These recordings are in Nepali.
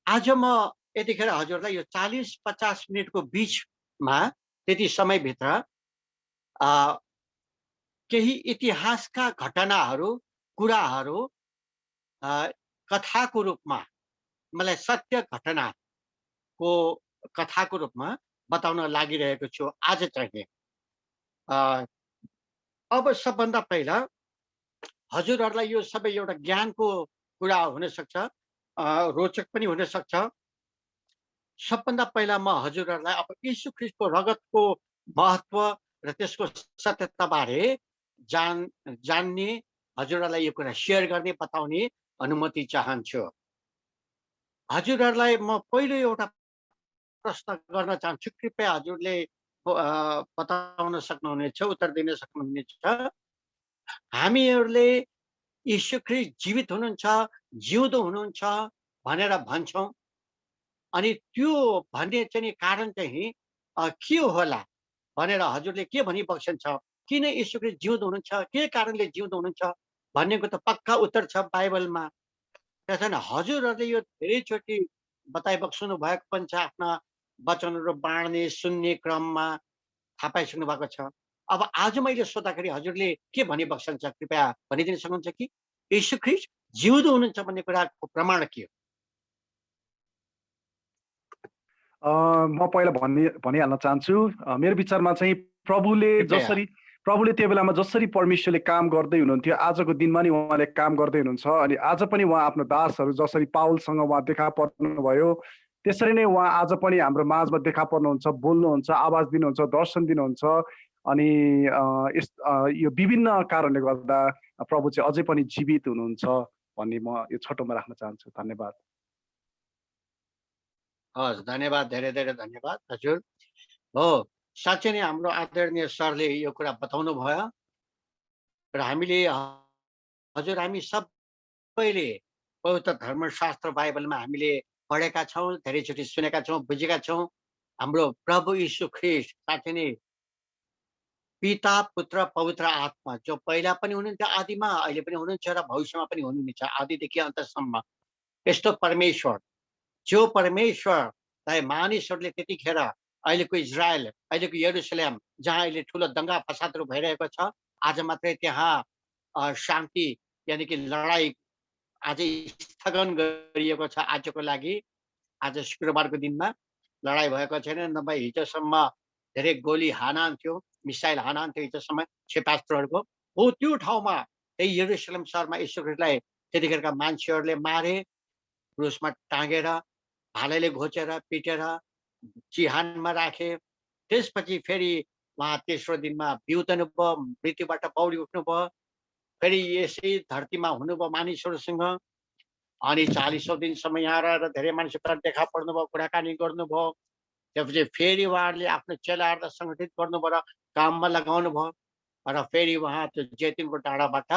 आज म यतिखेर हजुरलाई यो 40-50 मिनटको बिचमा त्यति समयभित्र अ, केही इतिहासका घटनाहरू, कुराहरू अ, कथाको रूपमा मलाई सत्य घटनाको कथाको रूपमा बताउन लागिरहेको छु आज चाहिँ। अ, अब सबभन्दा पहिला हजुरहरूलाई यो सबै एउटा ज्ञानको कुरा हुनसक्छ, रोचक पनि हुनसक्छ। सबभन्दा पहिला म हजुरहरूलाई अब यीशु ख्रीष्टको रगतको महत्त्व र त्यसको सत्यताबारे जान जान्ने, हजुरहरूलाई यो कुरा सेयर गर्ने, बताउने अनुमति चाहन्छु। हजुरहरूलाई म पहिलो एउटा प्रश्न गर्न चाहन्छु। कृपया हजुरले बताउन सक्नुहुनेछ, उत्तर दिन सक्नुहुनेछ। हामीहरूले यीशु ख्रीष्ट जीवित हुनुहुन्छ, जिउँदो हुनुहुन्छ भनेर भन्छौँ। अनि त्यो भन्ने चाहिँ कारण चाहिँ के होला भनेर हजुरले के भनिबक्सन्छ? किन यीशु ख्रीष्ट जिउँदो हुनुहुन्छ? के कारणले जिउँदो हुनुहुन्छ? भन्नेको त पक्का उत्तर छ बाइबलमा। त्यसो भने हजुरहरूले यो धेरैचोटि बताइबक्सनु भएको पनि छ, आफ्ना वचनहरू बाँड्ने, सुन्ने क्रममा थाहा पाइसक्नु भएको छ। अब आज मैले सोद्धाखेरि हजुरले के भनिबक्सन्छ? कृपया भनिदिन सक्नुहुन्छ कि यीशु ख्रीष्ट जिउँदो हुनुहुन्छ भन्ने कुराको प्रमाण के हो? म पहिला भनिहाल्न चाहन्छु, मेरो विचारमा चाहिँ कृपया। प्रभुले त्यो बेलामा जसरी परमेश्वरले काम गर्दै हुनुहुन्थ्यो, आजको दिनमा नि उहाँले काम गर्दै हुनुहुन्छ। अनि आज पनि उहाँ आफ्नो दासहरू जसरी पाउलसँग उहाँ देखा पर्नुभयो, त्यसरी नै उहाँ आज पनि हाम्रो माझमा देखा पर्नुहुन्छ, बोल्नुहुन्छ, आवाज दिनुहुन्छ, दर्शन दिनुहुन्छ। अनि यो विभिन्न कारणले गर्दा प्रभु चाहिँ अझै पनि जीवित हुनुहुन्छ भन्ने म यो छोटोमा राख्न चाहन्छु। धन्यवाद। हस्, धन्यवाद, धेरै धेरै धन्यवाद हजुर। हो, साँच्चै नै हाम्रो आदरणीय सरले यो कुरा बताउनु भयो र हजुर हामी सबैले पवित्र धर्मशास्त्र बाइबलमा हामीले पढेका छौँ, धेरैचोटि सुनेका छौँ, बुझेका छौँ। हाम्रो प्रभु यीशु ख्रीष्ट साँच्चै नै पिता, पुत्र, पवित्र आत्मा जो पहिला पनि हुनुहुन्थ्यो आदिमा, अहिले पनि हुनुहुन्छ र भविष्यमा पनि हुनुहुनेछ आदिदेखि अन्तसम्म। यस्तो परमेश्वर, जो परमेश्वरलाई मानिसहरूले त्यतिखेर अहिलेको इजरायल, अहिलेको यरुसलेम जहाँ अहिले ठुलो दङ्गा फसादहरू भइरहेको छ, आज मात्रै त्यहाँ शान्ति यानि कि लडाईँ आजै स्थगन गरिएको छ आजको लागि। आज शुक्रबारको दिनमा लडाईँ भएको छैन, नभए हिजोसम्म धेरै गोली हानान थियो, मिसाइल हानान थियो हिजोसम्म क्षेपास्त्रहरूको। हो, त्यो ठाउँमा त्यही यरुसलेम सहरमा यीशु ख्रीष्टलाई त्यतिखेरका मान्छेहरूले मारे, क्रुसमा टाँगेर, भालेले घोचेर, पिटेर, चिहानमा राखे। त्यसपछि फेरि उहाँ तेस्रो दिनमा बिउतनु भयो, मृत्युबाट पौडी उठ्नुभयो। फेरि यसै धरतीमा हुनुभयो मानिसहरूसँग। अनि 40औं दिनसम्म यहाँ रहेर धेरै मानिसहरूसँग देखा पर्नुभयो, कुराकानी गर्नुभयो। त्यसपछि फेरि उहाँहरूले आफ्नो चेलाहरूलाई सङ्गठित गर्नुभयो र काममा लगाउनु भयो। र फेरि उहाँ त्यो जैतुनको डाँडाबाट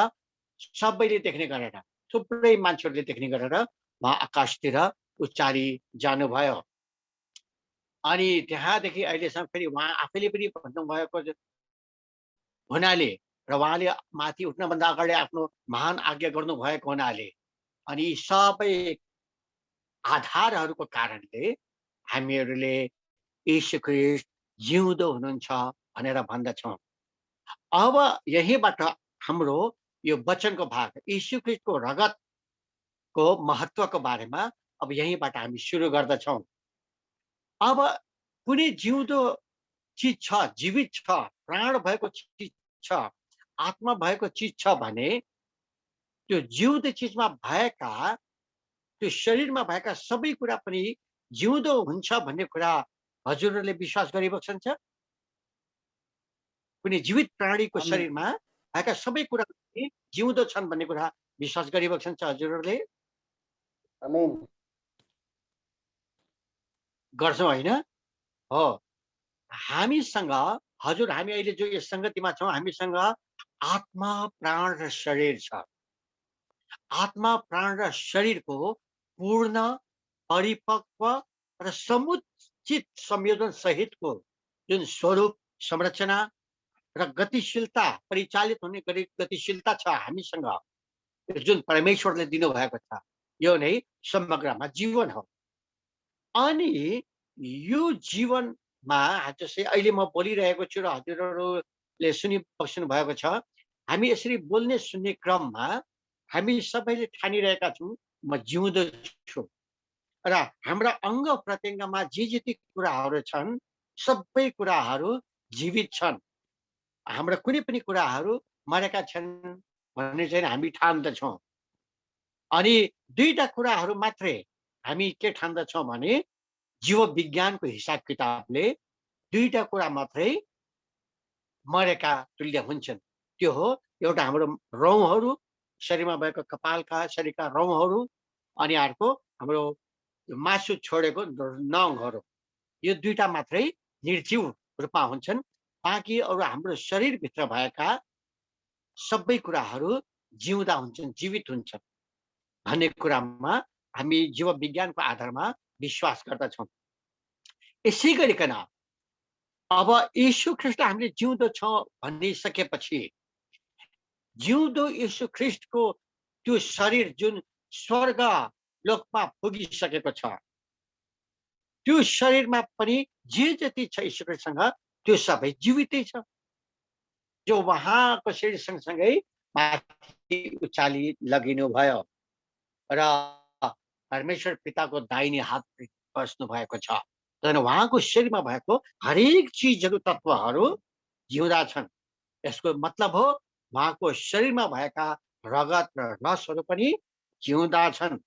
सबैले देख्ने गरेर, थुप्रै मान्छेहरूले देख्ने गरेर उहाँ आकाशतिर उच्चारी जानुभयो। अनि त्यहाँदेखि अहिलेसम्म फेरि उहाँ आफैले पनि भन्नुभएको हुनाले र उहाँले माथि उठ्नभन्दा अगाडि आफ्नो महान आज्ञा गर्नुभएको हुनाले अनि यी सबै आधारहरूको कारणले हामीहरूले यीशु ख्रीष्ट जिउँदो हुनुहुन्छ भनेर भन्दछौँ। अब यहीँबाट हाम्रो यो वचनको भाग यीशु ख्रीष्टको रगतको महत्त्वको बारेमा अब यहीँबाट हामी सुरु गर्दछौँ। अब कुनै जिउँदो चिज छ, जीवित छ, प्राण भएको चिज छ, आत्मा भएको चिज छ भने त्यो जिउँदो चिजमा भएका, त्यो शरीरमा भएका सबै कुरा पनि जिउँदो हुन्छ भन्ने कुरा हजुरहरूले विश्वास गरिबक्सन्छ? कुनै जीवित प्राणीको आमेन। शरीरमा भएका सबै कुरा पनि जिउँदो छन् भन्ने कुरा विश्वास गरिबक्सन्छ हजुरहरूले? आमेन। गर्छौँ होइन? हो। हामीसँग हजुर, हामी अहिले जो यस सङ्गतिमा छौँ, हामीसँग आत्मा, प्राण र शरीर छ। आत्मा, प्राण र शरीरको पूर्ण, परिपक्व र समुचित संयोजन सहितको जुन स्वरूप, संरचना र गतिशीलता, परिचालित हुने गतिशीलता छ हामीसँग, जुन परमेश्वरले दिनुभएको छ, यो नै समग्रमा जीवन हो। अनि यो जीवनमा जस्तै अहिले म बोलिरहेको छु र हजुरहरूले सुनिबस्नु भएको छ। हामी यसरी बोल्ने सुन्ने क्रममा हामी सबैले ठानिरहेका छौँ म जिउँदो छु र हाम्रा अङ्ग प्रत्यङ्गमा जे जति कुराहरू छन् सबै कुराहरू जीवित छन्। हाम्रा कुनै पनि कुराहरू मरेका छन् भन्ने चाहिँ हामी ठान्दछौँ। अनि दुईटा कुराहरू मात्रै हामी के ठान्दछौँ भने जीव विज्ञानको हिसाब किताबले दुईटा कुरा मात्रै मरेका तुल्य हुन्छन्। त्यो हो एउटा हाम्रो रौँहरू, शरीरमा भएको कपालका शरीरका रौँहरू, अनि अर्को हाम्रो मासु छोडेको नङहरू। यो दुईटा मात्रै निर्जीव रूपमा हुन्छन्। बाँकी अरू हाम्रो शरीरभित्र भएका सबै कुराहरू जिउँदा हुन्छन्, जीवित हुन्छन् भन्ने कुरामा हामी जीव विज्ञानको आधारमा विश्वास गर्दछौँ। यसै गरिकन अब यीशु ख्रीष्ट हामीले जिउँदो छौँ भनिसकेपछि जिउँदो यीशु ख्रीष्टको त्यो शरीर जुन स्वर्ग लोकमा पुगिसकेको छ, त्यो शरीरमा पनि जे जति छ यीशु ख्रीष्टसँग त्यो सबै जीवितै छ, जो उहाँको शरीर सँगसँगै माथि उचाली लगिनु भयो र परमेश्वर पिताको दाहिने हात बस्नु भएको छ। तर उहाँको शरीरमा भएको हरेक चिजहरू तत्त्वहरू जिउँदा छन्। यसको मतलब हो उहाँको शरीरमा भएका रगत र रसहरू पनि जिउँदा छन्।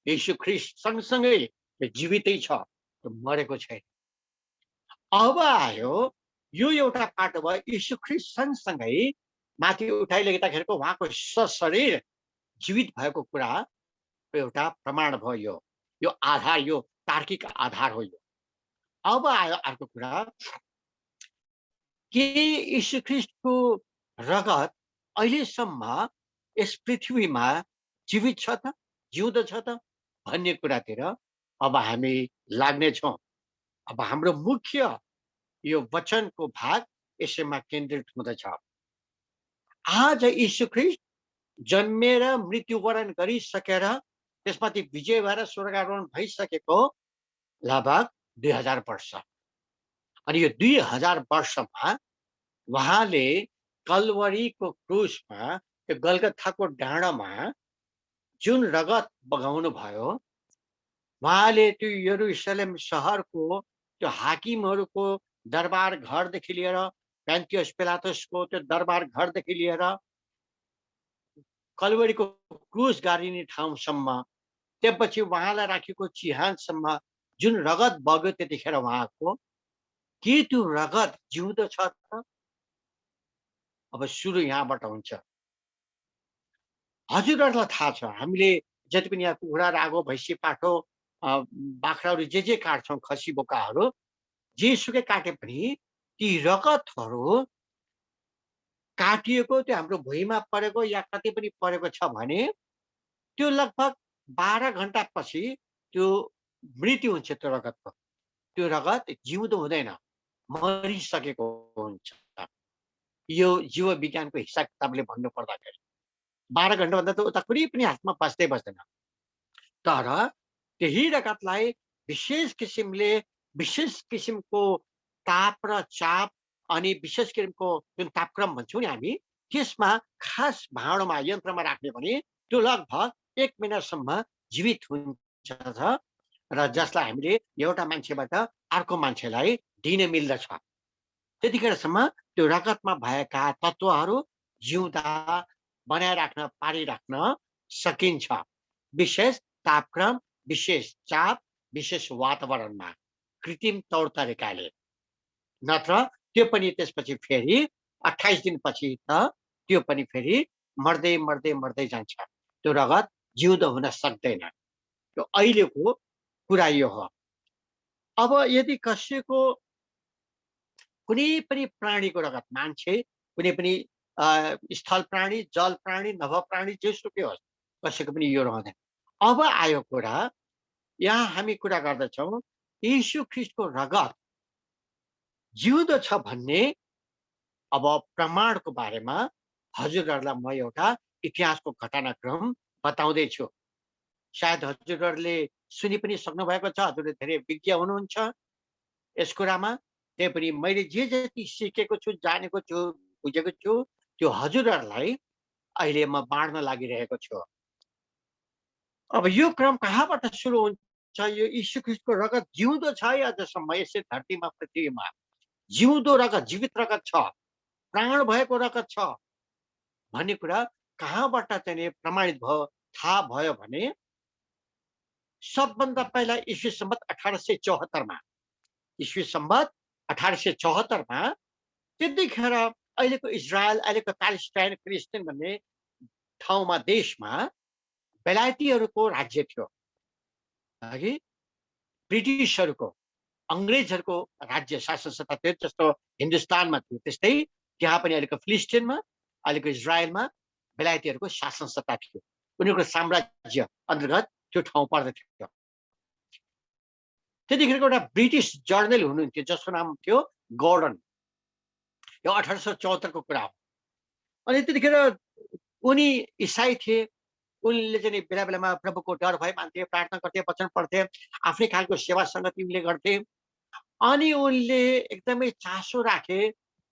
यीशु ख्रीष्ट सँगसँगै त्यो जीवितै छ, त्यो मरेको छैन। अब आयो यो एउटा पाटो भयो यीशु ख्रीष्ट सँगसँगै माथि उठाइलगिँदाखेरिको उहाँको सशरीर जीवित भएको कुरा एउटा प्रमाण भयो। यो आधार, यो तार्किक आधार हो यो। अब आयो अर्को कुरा, के यीशु ख्रीष्टको रगत अहिलेसम्म यस पृथ्वीमा जीवित छ त, जिउँदो छ त भन्ने कुरातिर अब हामी लाग्नेछौँ। अब हाम्रो मुख्य यो वचनको भाग यसैमा केन्द्रित हुँदछ। आज यीशु ख्रीष्ट जन्मेर मृत्युवरण गरिसकेर त्यसमाथि विजय भएर स्वर्गारोहण भइसकेको लगभग 2000 वर्ष। अनि यो 2000 वर्षमा उहाँले कलवरीको क्रुसमा, त्यो गलगथाको डाँडामा जुन रगत बगाउनु भयो, उहाँले त्यो यरुशलेम सहरको त्यो हाकिमहरूको दरबार घरदेखि लिएर पेन्टियस पिलातसको त्यो दरबार घरदेखि लिएर कलवरीको क्रुस गाडिने ठाउँसम्म, त्यसपछि उहाँलाई राखेको चिहानसम्म जुन रगत बग्यो त्यतिखेर उहाँको, के त्यो रगत जिउँदो छ त? अब सुरु यहाँबाट हुन्छ। हजुरहरूलाई थाहा छ, हामीले जति पनि यहाँ कुखुरा, रागो, भैँसी, पाठो, बाख्राहरू जे काट्छौँ, खसी बोकाहरू जेसुकै काटे पनि ती रगतहरू काटिएको त्यो हाम्रो भुइँमा परेको या कतै पनि परेको छ भने त्यो लगभग 12 घन्टापछि त्यो मृत्यु हुन्छ त्यो रगतको। त्यो रगत जिउँदो हुँदैन, मरिसकेको हुन्छ। यो जीव विज्ञानको हिसाब किताबले भन्नु पर्दाखेरि 12 घन्टाभन्दा त उता कुनै पनि हातमा बस्दैन। तर त्यही रगतलाई विशेष किसिमले, विशेष किसिमको ताप र चाप अनि विशेष किसिमको जुन तापक्रम भन्छौँ नि हामी, त्यसमा खास भाँडोमा, यन्त्रमा राख्ने भने त्यो लगभग 1 मिनटसम्म जीवित हुन्छ र जसलाई हामीले एउटा मान्छेबाट अर्को मान्छेलाई दिन मिल्दछ। त्यतिखेरसम्म त्यो रगतमा भएका तत्त्वहरू जिउँदा बनाइराख्न, पारिराख्न सकिन्छ। विशेष तापक्रम, विशेष चाप, विशेष वातावरणमा, कृत्रिम तौर तरिकाले। नत्र त्यो पनि त्यसपछि फेरि 28 दिनपछि त त्यो पनि फेरि मर्दै मर्दै मर्दै जान्छ। त्यो रगत जिउँदो हुन सक्दैन। त्यो अहिलेको कुरा यो हो। अब यदि कसैको कुनै पनि प्राणीको रगत, मान्छे, कुनै पनि स्थल प्राणी, जल प्राणी, नभ प्राणी, जेसुकै होस्, कसैको पनि यो रहँदैन। अब आयो कुरा, यहाँ हामी कुरा गर्दछौँ यीशु ख्रीष्टको रगत जिउँदो छ भन्ने अब प्रमाणको बारेमा हजुरहरूलाई म एउटा इतिहासको घटनाक्रम बताउँदैछु। सायद हजुरहरूले सुनि पनि सक्नु भएको छ, हजुरले धेरै विज्ञ हुनुहुन्छ यस कुरामा। त्यही पनि मैले जे जति सिकेको छु, जानेको छु, बुझेको छु, त्यो हजुरहरूलाई अहिले म बाँड्न लागिरहेको छु। अब यो क्रम कहाँबाट सुरु हुन्छ? यो यीशु ख्रीष्टको रगत जिउँदो छ है अझसम्म यसै धरतीमा, पृथ्वीमा। जिउँदो रगत, जीवित रगत छ, प्राण भएको रगत छ भन्ने कुरा कहाँबाट चाहिँ नि प्रमाणित भयो, थाहा भयो भने सबभन्दा पहिला ईस्वी सम्बत 1874 मा, ईस्वी सम्बत 1874 मा त्यतिखेर अहिलेको इजरायल, अहिलेको प्यालेस्टाइन, फिलिस्तिन भन्ने ठाउँमा, देशमा बेलायतीहरूको राज्य थियो, हगि ब्रिटिसहरूको, अङ्ग्रेजहरूको राज्य शासन सत्ता थियो। जस्तो हिन्दुस्तानमा थियो त्यस्तै त्यहाँ पनि अहिलेको फिलिस्टिनमा, अहिलेको इजरायलमा बेलायतीहरूको शासन सत्ता थियो। उनीहरूको साम्राज्य अन्तर्गत त्यो ठाउँ पर्दथ्यो। त्यतिखेरको एउटा ब्रिटिस जर्नल हुनुहुन्थ्यो जसको नाम थियो गॉर्डन। यो 1874 को कुरा हो। अनि त्यतिखेर उनी इसाई थिए। उनले चाहिँ बेला बेलामा प्रभुको डर भय मान्थे, प्रार्थना गर्थे, वचन पढ्थे, आफ्नै खालको सेवा सङ्गति उनले गर्थे। अनि उनले एकदमै चासो राखे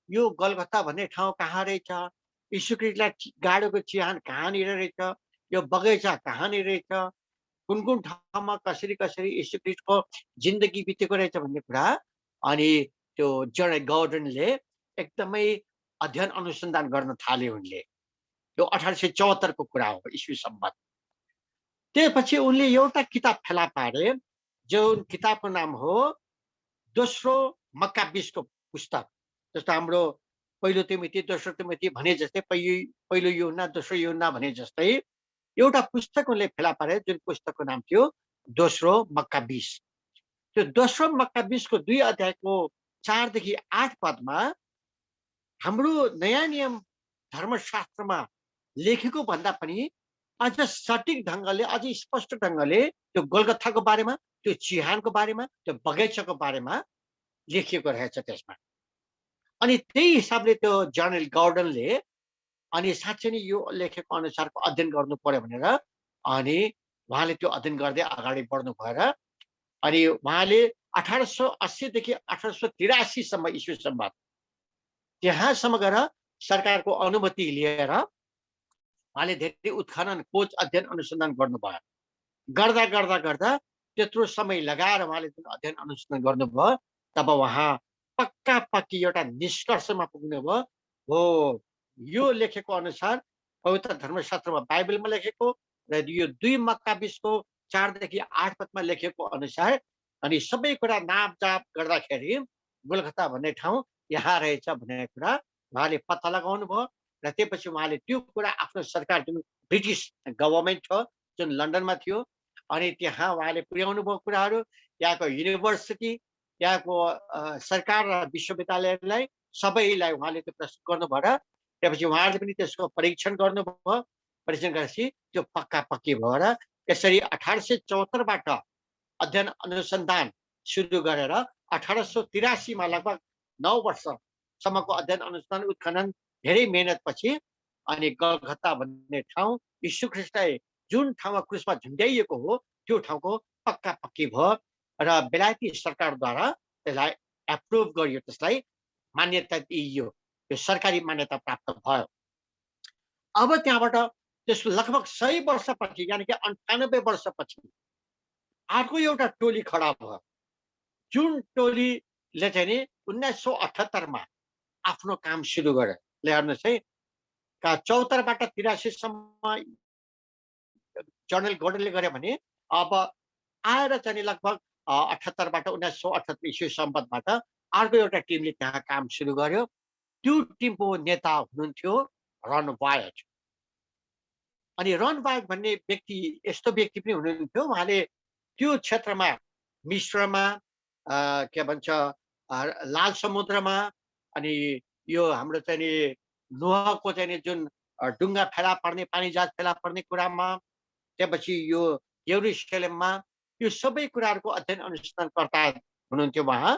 यो गलगथा भन्ने ठाउँ कहाँ रहेछ, यीशु ख्रीष्टलाई गाडेको चिहान कहाँनिर रहेछ, यो बगैँचा कहाँनिर रहेछ, कुन कुन ठाउँमा कसरी कसरी यीशु ख्रीष्टको जिन्दगी बितेको रहेछ भन्ने कुरा। अनि त्यो जर्नल गॉर्डनले एकदमै अध्ययन अनुसन्धान गर्न थाले उनले। यो 1874 को कुरा हो, ईस्वी सम्बत। त्यसपछि उनले एउटा किताब फेला पारे, जुन किताबको नाम हो दोस्रो मक्काबीसको पुस्तक। जस्तो हाम्रो पहिलो तिमोथी, दोस्रो तिमोथी भने जस्तै, पहिलो यूहन्ना, दोस्रो यूहन्ना भने जस्तै एउटा पुस्तक उनले फेला पारे, जुन पुस्तकको नाम थियो दोस्रो मक्काबीस। त्यो दोस्रो मक्काबीसको 2 अध्यायको 4 देखि 8 पदमा हाम्रो नयाँ नियम धर्मशास्त्रमा लेखेको भन्दा पनि अझ सटिक ढङ्गले, अझ स्पष्ट ढङ्गले त्यो गोलगथाको बारेमा, त्यो चिहानको बारेमा, त्यो बगैँचाको बारेमा लेखिएको रहेछ त्यसमा। अनि त्यही हिसाबले त्यो जर्नल गॉर्डनले अनि साँच्चै नै यो लेखेको अनुसारको अध्ययन गर्नु पर्यो भनेर अनि उहाँले त्यो अध्ययन गर्दै अगाडि बढ्नु भएर अनि उहाँले 1880 देखि 1883 सम्म ईस्वी सम्बत त्यहाँसम्म गएर सरकारको अनुमति लिएर उहाँले धेरै उत्खनन, खोज, अध्ययन अनुसन्धान गर्नुभयो। गर्दा गर्दा गर्दा त्यत्रो समय लगाएर उहाँले जुन अध्ययन अनुसन्धान गर्नुभयो, तब उहाँ पक्का पक्की एउटा निष्कर्षमा पुग्नुभयो। हो, यो लेखेको अनुसार पवित्र धर्मशास्त्रमा, बाइबलमा लेखेको र यो 2 मक्काबीसको 4 देखि 8 पदमा लेखेको अनुसार अनि सबै कुरा नापजाप गर्दाखेरि गोलगथा भन्ने ठाउँ यहाँ रहेछ भन्ने कुरा उहाँले पत्ता लगाउनु भयो। र त्यसपछि उहाँले त्यो कुरा आफ्नो सरकार, जुन ब्रिटिस गभर्मेन्ट थियो, जुन लन्डनमा थियो, अनि त्यहाँ उहाँले पुर्याउनु भयो कुराहरू। त्यहाँको युनिभर्सिटी, त्यहाँको सरकार र विश्वविद्यालयलाई सबैलाई उहाँले त्यो प्रस्तुत गर्नुभयो र त्यसपछि उहाँहरूले पनि त्यसको परीक्षण गर्नुभयो। परीक्षण गरेपछि त्यो पक्का पक्की भयो र यसरी 1874 बाट अध्ययन अनुसन्धान सुरु गरेर 1883 मा लगभग 9 वर्षसम्मको अध्ययन अनुसन्धान उत्खनन धेरै मेहनतपछि अनि गलगथा भन्ने ठाउँ यीशु ख्रीष्टलाई जुन ठाउँमा क्रुसमा झुन्ड्याइएको हो त्यो ठाउँको पक्का पक्की भयो र बेलायती सरकारद्वारा त्यसलाई एप्रुभ गरियो, त्यसलाई मान्यता दिइयो, त्यो सरकारी मान्यता प्राप्त भयो। अब त्यहाँबाट त्यसको लगभग 100 वर्षपछि, यानि कि 98 वर्षपछि अर्को एउटा टोली खडा भयो, जुन टोलीले चाहिँ नि 1978 मा आफ्नो काम सुरु गर्यो। हेर्नुहोस् है, 74 बाट 83 सम्म जर्नल गॉर्डनले गर्यो भने अब आएर चाहिँ लगभग 78 बाट 1978 ईस्वी सम्बतबाट अर्को एउटा टिमले त्यहाँ काम सुरु गर्यो। त्यो टिमको नेता हुनुहुन्थ्यो रन वायट। अनि रन वायट भन्ने व्यक्ति यस्तो व्यक्ति पनि हुनुहुन्थ्यो, उहाँले त्यो क्षेत्रमा, मिश्रमा, के भन्छ लाल समुद्रमा, अनि यो हाम्रो चाहिँ नि नोहको चाहिँ नि जुन डुङ्गा फेला पर्ने, पानी जहाज फेला पर्ने कुरामा, त्यसपछि यो यरुशलेममा, यो सबै कुराहरूको अध्ययन अनुसन्धानकर्ता हुनुहुन्थ्यो उहाँ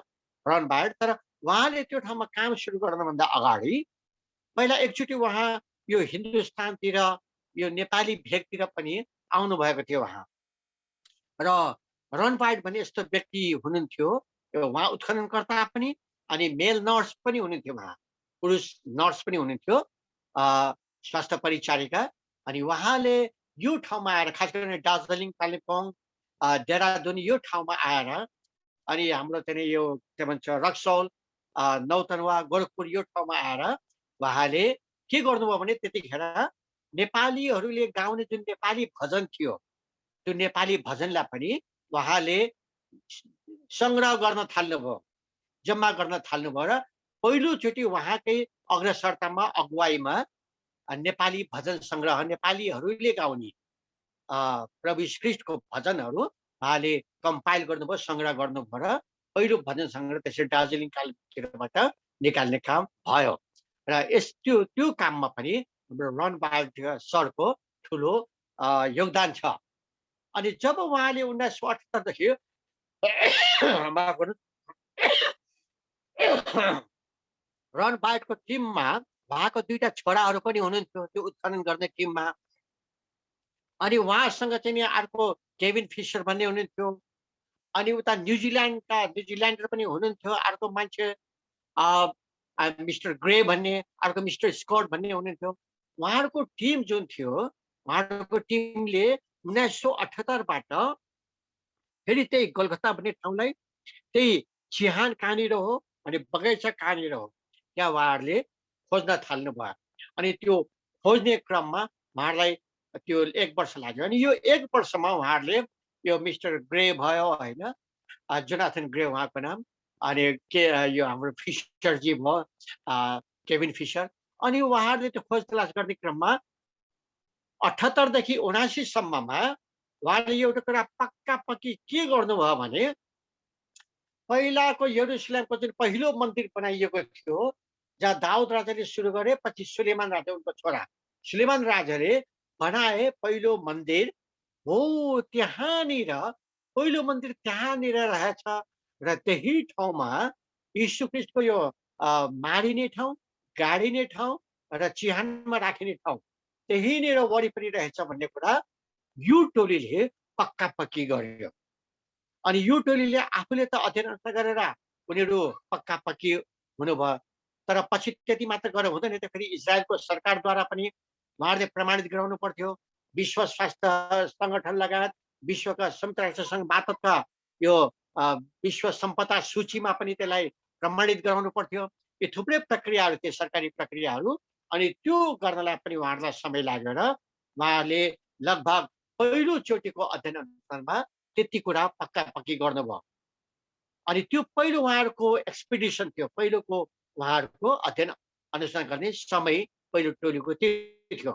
रन वायट। तर उहाँले त्यो ठाउँमा काम सुरु गर्नुभन्दा अगाडि पहिला एकचोटि उहाँ यो हिन्दुस्तानतिर, यो नेपाली भेगतिर पनि आउनु भएको थियो उहाँ। र रन पाइट भन्ने यस्तो व्यक्ति हुनुहुन्थ्यो, उहाँ उत्खननकर्ता पनि अनि मेल नर्स पनि हुनुहुन्थ्यो, उहाँ पुरुष नर्स पनि हुनुहुन्थ्यो, स्वास्थ्य परिचारिका। अनि उहाँले यो ठाउँमा आएर खास गरेर दार्जिलिङ, कालिम्पोङ, देहरादुन यो ठाउँमा आएर अनि हाम्रो चाहिँ यो के भन्छ रक्सौल, नौतनवा, गोरखपुर यो ठाउँमा आएर उहाँले के गर्नुभयो भने त्यतिखेर नेपालीहरूले गाउने जुन नेपाली भजन थियो, त्यो नेपाली भजनलाई पनि उहाँले सङ्ग्रह गर्न थाल्नुभयो, जम्मा गर्न थाल्नुभयो र पहिलोचोटि उहाँकै अग्रसरतामा अगुवाईमा नेपाली भजन सङ्ग्रह, नेपालीहरूले गाउने प्रभु यीशु ख्रीष्टको भजनहरू उहाँले कम्पाइल गर्नुभयो, सङ्ग्रह गर्नुभयो र पहिलो भजन सङ्ग्रह त्यसरी दार्जिलिङ कालिम्पोङबाट निकाल्ने काम भयो। र त्यो काममा पनि हाम्रो रन बाल्ट सरको ठुलो योगदान छ। अनि जब उहाँले 1978 देखि रन बाल्टको टिममा उहाँको 2टा छोराहरू पनि हुनुहुन्थ्यो त्यो उत्खनन गर्ने टिममा। अनि उहाँसँग चाहिँ नि अर्को केभिन फिसर भन्ने हुनुहुन्थ्यो, अनि उता न्युजिल्यान्डर पनि हुनुहुन्थ्यो अर्को मान्छे, मिस्टर ग्रे भन्ने, अर्को मिस्टर स्कट भन्ने हुनुहुन्थ्यो। उहाँहरूको टिम जुन थियो, उहाँहरूको टिमले 1978बाट फेरि त्यही कलकत्ता भन्ने ठाउँलाई, त्यही चिहान कहाँनिर हो अनि बगैँचा कहाँनिर हो, त्यहाँ उहाँहरूले खोज्न थाल्नुभयो। अनि त्यो खोज्ने क्रममा उहाँहरूलाई त्यो 1 वर्ष लाग्यो। अनि यो 1 वर्षमा उहाँहरूले यो मिस्टर ग्रे भयो होइन, जोनाथन ग्रे उहाँको नाम, अनि यो हाम्रो फिसरजी भयो, केभिन फिसर। अनि उहाँहरूले त्यो खोज तलास गर्ने क्रममा 78 देखि 79 सम्ममा उहाँले एउटा कुरा पक्का पक्की के गर्नुभयो भने पहिलाको यरुसलेमको जुन पहिलो मन्दिर बनाइएको थियो, जहाँ दाउद राजाले सुरु गरे, पछि सुलेमान राजा उनको छोरा सुलेमान राजाले बनाए पहिलो मन्दिर हो, त्यहाँनिर पहिलो मन्दिर त्यहाँनिर रहेछ। र त्यही ठाउँमा यीशु ख्रीष्टको यो मारिने ठाउँ, गाडिने ठाउँ र चिहानमा राखिने ठाउँ त्यहीँनिर वरिपरि रहेछ भन्ने कुरा यो टोलीले पक्का पक्की गर्यो। अनि यो टोलीले आफूले त अध्ययन गरेर उनीहरू पक्का पक्की हुनुभयो, तर पछि त्यति मात्र गरेर हुँदैन थियो, फेरि इजरायलको सरकारद्वारा पनि उहाँहरूले प्रमाणित गराउनु पर्थ्यो। विश्व स्वास्थ्य सङ्गठन लगायत विश्वका संयुक्त राष्ट्र सङ्घ मातहतका यो विश्व सम्पदा सूचीमा पनि त्यसलाई प्रमाणित गराउनु पर्थ्यो। यी थुप्रै प्रक्रियाहरू थिए, सरकारी प्रक्रियाहरू। अनि त्यो गर्नलाई पनि उहाँहरूलाई समय लाग्यो र उहाँहरूले लगभग पहिलोचोटिको अध्ययन अनुसारमा त्यति कुरा पक्का पक्की गर्नुभयो। अनि त्यो पहिलो उहाँहरूको एक्सपिडिसन थियो, पहिलोको उहाँहरूको अध्ययन अनुसन्धान गर्ने समय पहिलो टोलीको त्यो थियो।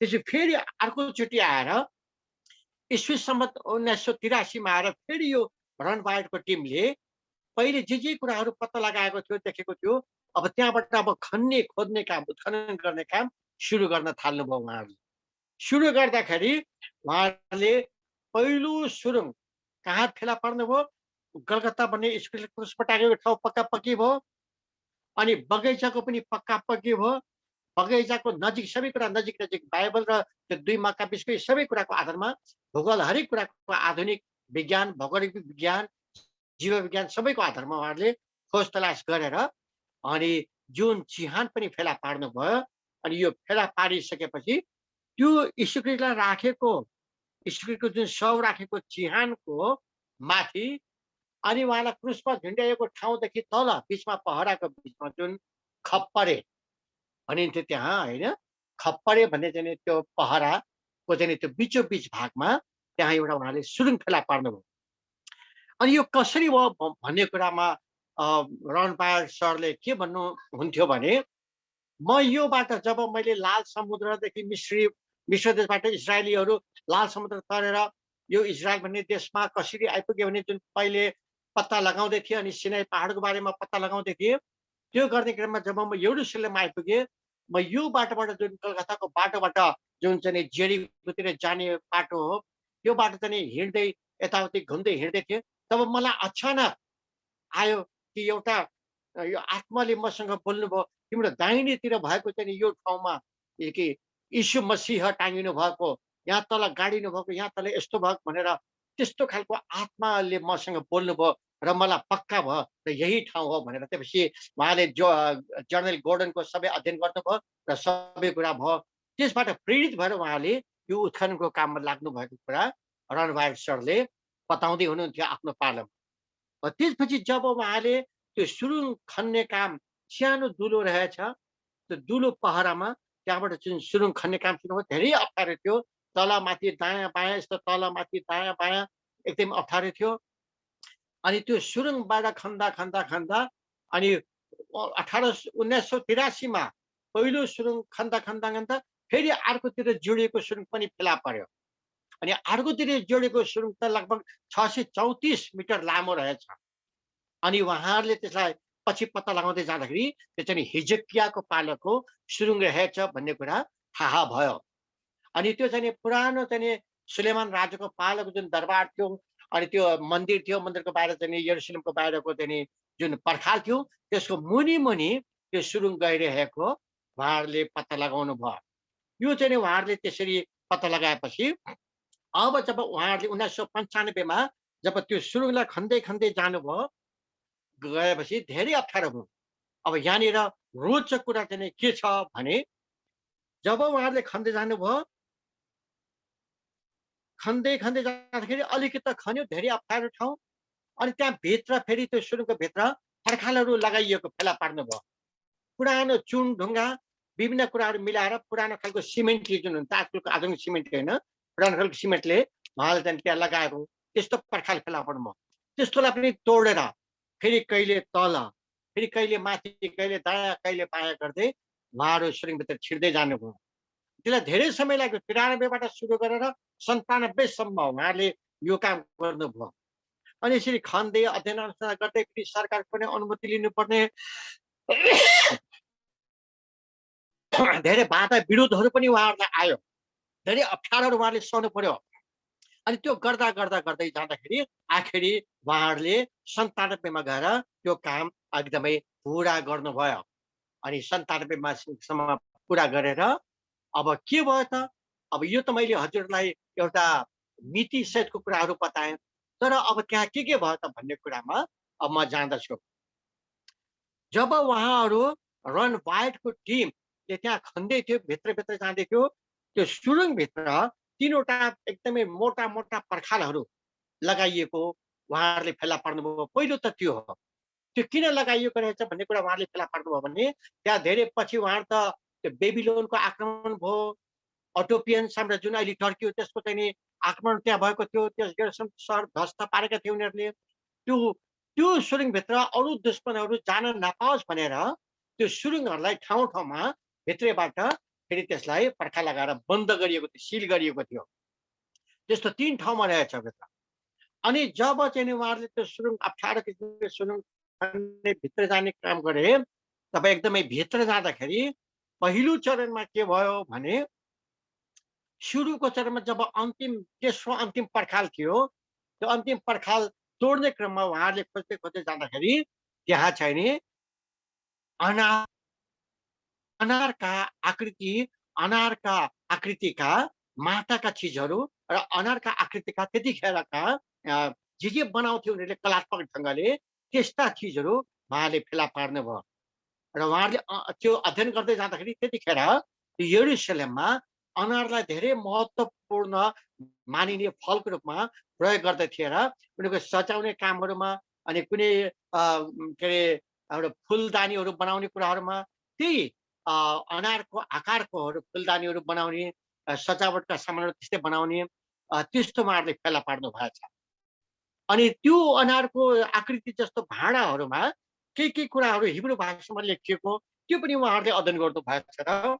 त्यसपछि फेरि अर्कोचोटि आएर ईस्वी सम्मत 1983 मा आएर फेरि यो रन बाल्टको टिमले पहिले जे कुराहरू पत्ता लगाएको थियो, देखेको थियो, अब त्यहाँबाट अब खन्ने खोज्ने काम, उत्खनन गर्ने काम सुरु गर्न थाल्नुभयो। उहाँहरूले सुरु गर्दाखेरि उहाँहरूले पहिलो सुरुङ कहाँ फेला पर्नुभयो, कलकत्ता भन्ने स्कुल क्रुस पटाकेको ठाउँ पक्का पक्की भयो। अनि बगैँचाको पनि पक्का पक्की भयो। बगैँचाको नजिक सबै कुरा नजिक बाइबल र त्यो 2 मक्काबिसको सबै कुराको आधारमा भूगोल हरेक कुराको आधुनिक विज्ञान, भौगोलिक विज्ञान, जीव विज्ञान सबैको आधारमा उहाँहरूले खोज तलास गरेर अनि जुन चिहान पनि फेला पार्नुभयो। अनि यो फेला पारिसकेपछि त्यो यीशु ख्रीष्टलाई राखेको, यीशु ख्रीष्टको जुन शव राखेको चिहानको माथि अनि उहाँलाई क्रुसमा झुन्ड्याएको ठाउँदेखि तल बिचमा पहराको बिचमा जुन खप्परे भनिन्थ्यो त्यहाँ होइन, खप्परे भन्ने चाहिँ त्यो पहराको चाहिँ त्यो बिचोबिच भागमा त्यहाँ एउटा उहाँले सुरुङ फेला पार्नुभयो। अनि यो कसरी भयो भन्ने कुरामा रन बाल्ट सरले के भन्नुहुन्थ्यो भने, म योबाट जब मैले लाल समुद्रदेखि मिश्र देशबाट इजरायलीहरू लाल समुद्र तरेर यो इजरायल भन्ने देशमा कसरी आइपुग्यो भने जुन पहिले पत्ता लगाउँदै थिए, अनि सिनाई पहाडको बारेमा पत्ता लगाउँदै थिए, त्यो गर्ने क्रममा जब म यरुसलेममा आइपुगेँ, म यो बाटोबाट जुन कलकत्ताको बाटोबाट जुन चाहिँ जेरिकोतिर जाने बाटो हो, त्यो बाटो चाहिँ हिँड्दै यताउति घुम्दै हिँड्दै थिएँ, तब मलाई अचानक आयो कि एउटा यो आत्माले मसँग बोल्नुभयो, तिम्रो दाहिनेतिर भएको चाहिँ यो ठाउँमा कि यीशु मसीह टाँगिनु भएको, यहाँ तल गाडिनु भएको, यहाँ तल यस्तो भएको भनेर त्यस्तो खालको आत्माले मसँग बोल्नुभयो र मलाई पक्का भयो र यही ठाउँ हो भनेर। त्यसपछि उहाँले जर्नल गोर्डनको सबै अध्ययन गर्नुभयो र सबै कुरा भयो। त्यसबाट प्रेरित भएर उहाँले यो उत्खननको काममा लाग्नु भएको कुरा रन वाइल्ड सरले बताउँदै हुनुहुन्थ्यो आफ्नो पालामा। त्यसपछि जब उहाँले त्यो सुरुङ खन्ने काम, सानो दुलो रहेछ, त्यो दुलो पहरामा त्यहाँबाट जुन सुरुङ खन्ने काम सुरु भयो, धेरै अप्ठ्यारो थियो। तल माथि दायाँ बायाँ, यस्तो तल माथि दायाँ बायाँ एकदम अप्ठ्यारो थियो। अनि त्यो सुरुङबाट खन्दा खन्दा खन्दा अनि 1983 मा पहिलो सुरुङ खन्दा खन्दा खन्दा फेरि अर्कोतिर जोडिएको सुरुङ पनि फेला पर्यो। अनि अर्कोतिर जोडेको सुरुङ त लगभग 634 मिटर लामो रहेछ। अनि उहाँहरूले त्यसलाई पछि पत्ता लगाउँदै जाँदाखेरि त्यो चाहिँ हिजकियाको पालोको सुरुङ रहेछ भन्ने कुरा थाहा भयो। अनि त्यो चाहिँ पुरानो चाहिँ सुलेमान राजाको पालोको जुन दरबार थियो, अनि त्यो मन्दिर थियो, मन्दिरको बाहिर चाहिँ यरुशलेमको बाहिरको चाहिँ जुन पर्खाल थियो, त्यसको मुनि मुनि त्यो सुरुङ गइरहेको उहाँहरूले पत्ता लगाउनु भयो। यो चाहिँ उहाँहरूले त्यसरी पत्ता लगाएपछि अब जब उहाँहरूले 1995 मा जब त्यो सुरुङलाई खन्दै खन्दै जानुभयो, गएपछि धेरै अप्ठ्यारो भयो। अब यहाँनिर रोचक कुरा चाहिँ के छ भने, जब उहाँहरूले खन्दै जानुभयो, खन्दै खन्दै जाँदाखेरि अलिकति खन्यो, धेरै अप्ठ्यारो ठाउँ। अनि त्यहाँ भित्र फेरि त्यो सुरुङको भित्र पर्खालहरू लगाइएको फेला पार्नुभयो। पुरानो चुन ढुङ्गा विभिन्न कुराहरू मिलाएर पुरानो खालको सिमेन्टले जुन हुन्छ, आजकलको आधुनिक सिमेन्ट होइन, पुरानो खालको सिमेन्टले उहाँले चाहिँ त्यहाँ लगाएको त्यस्तो पर्खाल फेला पार्नुभयो। त्यस्तोलाई पनि तोडेर फेरि कहिले तल, फेरि कहिले माथि, कहिले दायाँ, कहिले बायाँ गर्दै उहाँहरू सुरुङभित्र छिर्दै जानुभयो। त्यसलाई धेरै समय लाग्यो। 93 बाट सुरु गरेर 97 सम्म उहाँहरूले यो काम गर्नुभयो। अनि यसरी खन्दै अध्ययन अनुसन्धान गर्दै फेरि सरकारको पनि अनुमति लिनुपर्ने, धेरै बाधा विरोधहरू पनि उहाँहरूलाई आयो, धेरै अप्ठ्यारोहरू उहाँहरूले सहनु पर्यो। अनि त्यो गर्दा गर्दा गर्दै जाँदाखेरि आखिरी उहाँहरूले 97 मा गएर त्यो काम एकदमै पुरा गर्नुभयो। अनि 97 मा सम्म पुरा गरेर अब के भयो त? अब यो त मैले हजुरलाई एउटा मिति सहितको कुराहरू बताएँ, तर अब त्यहाँ के भयो त भन्ने कुरामा अब म जाँदछु। जब उहाँहरू रन वाइल्डको टिमले त्यहाँ खन्दै थियो, भित्रभित्र जाँदै थियो, त्यो सुरुङभित्र 3वटा एकदमै मोटा मोटा पर्खालहरू लगाइएको उहाँहरूले फेला पार्नुभयो। पहिलो त त्यो हो। त्यो किन लगाइएको रहेछ भन्ने कुरा उहाँहरूले फेला पार्नुभयो भने, त्यहाँ धेरै पछि उहाँहरू त त्यो बेबिलोनको आक्रमण भयो, अटोपियन साम्राज्य जुन अहिले टर्की हो त्यसको चाहिँ नि आक्रमण त्यहाँ भएको थियो। त्यस यरुशलेम सहर ध्वस्त पारेका थिए उनीहरूले। त्यो सुरुङभित्र अरू दुश्मनहरू जान नपाओस् भनेर त्यो सुरुङहरूलाई ठाउँ ठाउँमा भित्रैबाट फेरि त्यसलाई पर्खा लगाएर बन्द गरिएको थियो, सिल गरिएको थियो। त्यस्तो 3 ठाउँमा रहेछ भित्र। अनि जब चाहिँ उहाँहरूले त्यो सुरुङ अप्ठ्यारो किसिमको सुरुङ भित्र जाने काम गरे, तब एकदमै भित्र जाँदाखेरि पहिलो चरणमा के भयो भने, सुरुको चरणमा जब तेस्रो अन्तिम पर्खाल थियो, त्यो अन्तिम पर्खाल तोड्ने क्रममा उहाँहरूले खोज्दै खोज्दै जाँदाखेरि त्यहाँ चाहिँ नि अनारका आकृतिका माटाका चिजहरू र अनारका आकृतिका त्यतिखेरका जे बनाउँथ्यो उनीहरूले कलात्मक ढङ्गले, त्यस्ता चिजहरू उहाँले फेला पार्नुभयो। र उहाँहरूले त्यो अध्ययन गर्दै जाँदाखेरि त्यतिखेर यरुशलेममा अनारलाई धेरै महत्त्वपूर्ण मानिने फलको रूपमा प्रयोग गर्दथे र उनीहरूको सजाउने कामहरूमा, अनि कुनै के अरे एउटा फुलदानीहरू बनाउने कुराहरूमा त्यही अनारको आकारकोहरू फुलदानीहरू बनाउने, सजावटका सामानहरू त्यस्तै बनाउने, त्यस्तो उहाँहरूले फेला पार्नु भएको छ। अनि त्यो अनारको आकृति जस्तो भाँडाहरूमा के कुराहरू हिब्रू भाषामा लेखिएको त्यो पनि उहाँहरूले अध्ययन गर्नु भएको छ र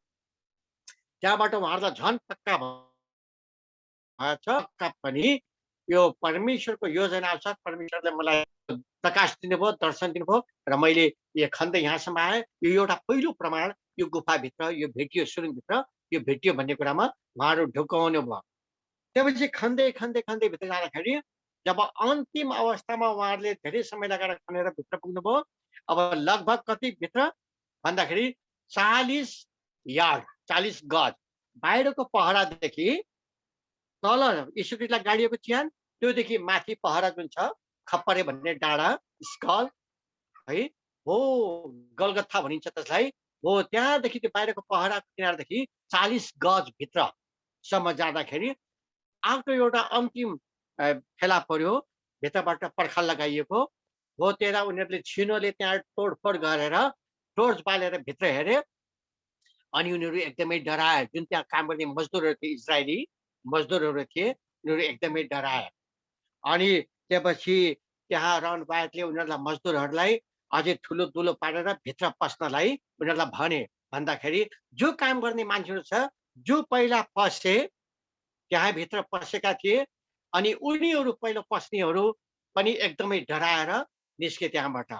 त्यहाँबाट उहाँहरूलाई झन् पक्का भएको छ। पक्का पनि यो परमेश्वरको योजना अनुसार परमेश्वरले मलाई प्रकाश दिनुभयो, दर्शन दिनुभयो र मैले यो खन्दै यहाँसम्म आएँ। यो एउटा पहिलो प्रमाण, यो गुफाभित्र यो भेटियो, सुरुङभित्र यो भेटियो भन्ने कुरामा उहाँहरू ढुकाउनु भयो। त्यसपछि खन्दै खन्दै खन्दै भित्र जाँदाखेरि जब अन्तिम अवस्थामा उहाँहरूले धेरै समय लगाएर खनेर भित्र पुग्नुभयो, अब लगभग कति भित्र भन्दाखेरि 40 यार्ड, 40 गज बाहिरको पहरादेखि तल यीशु ख्रीष्टलाई गाडिएको चिहान त्योदेखि माथि पहरा जुन छ खप्परे भन्ने डाँडा स्कल है हो गलगत्था भनिन्छ त्यसलाई हो त्यहाँदेखि त्यो बाहिरको पहराको किनारदेखि 40 गज भित्रसम्म जाँदाखेरि अर्को एउटा अन्तिम फेला पर्यो भित्रबाट पर्खाल लगाइएको हो त्यहाँ उनीहरूले छिनोले त्यहाँ तोडफोड गरेर टोर्च बालेर भित्र हेरे अनि उनीहरू एकदमै डराए जुन त्यहाँ काम गर्ने मजदुरहरू थिए इजरायली मजदुरहरू थिए उनीहरू एकदमै डराए अनि त्यसपछि त्यहाँ रन बायतले उनीहरूलाई मजदुरहरूलाई अझै ठुलो दुलो पारेर भित्र पस्नलाई उनीहरूलाई भने भन्दाखेरि जो काम गर्ने मान्छेहरू छ जो पहिला पसे त्यहाँ भित्र पसेका थिए अनि उनीहरू पहिलो पस्नेहरू पनि एकदमै डराएर निस्के त्यहाँबाट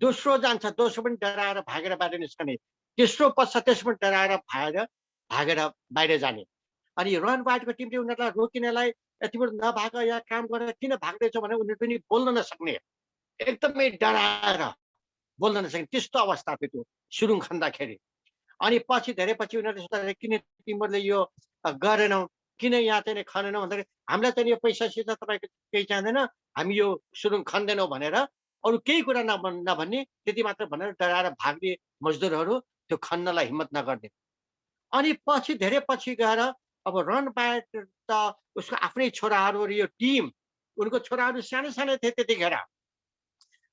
दोस्रो जान्छ दोस्रो पनि डराएर भागेर बाहिर निस्कने तेस्रो पस्छ त्यसो पनि डराएर भागेर बाहिर जाने अनि रन बाइटको टिमले उनीहरूलाई रोकिनलाई यतिबाट नभाग या काम गरेर किन भाग्दैछौ भने उनीहरू पनि बोल्न नसक्ने एकदमै डराएर बोल्न नसक्ने त्यस्तो अवस्था थियो त्यो सुरुङ खन्दाखेरि अनि पछि धेरै पछि उनीहरूले सोच्दा किन तिमीहरूले यो गरेनौ किन यहाँ चाहिँ खनेनौ भन्दाखेरि हामीलाई चाहिँ यो पैसा सिसा तपाईँको केही चाहिँदैन हामी यो सुरुङ खन्दैनौँ भनेर अरू केही कुरा नभन्ने त्यति मात्र भनेर डराएर भाग्ने मजदुरहरू त्यो खन्नलाई हिम्मत नगर्ने अनि पछि धेरै पछि गएर अब रन बाइट त उसको आफ्नै छोराहरू यो टिम उनको छोराहरू सानो सानो थिए त्यतिखेर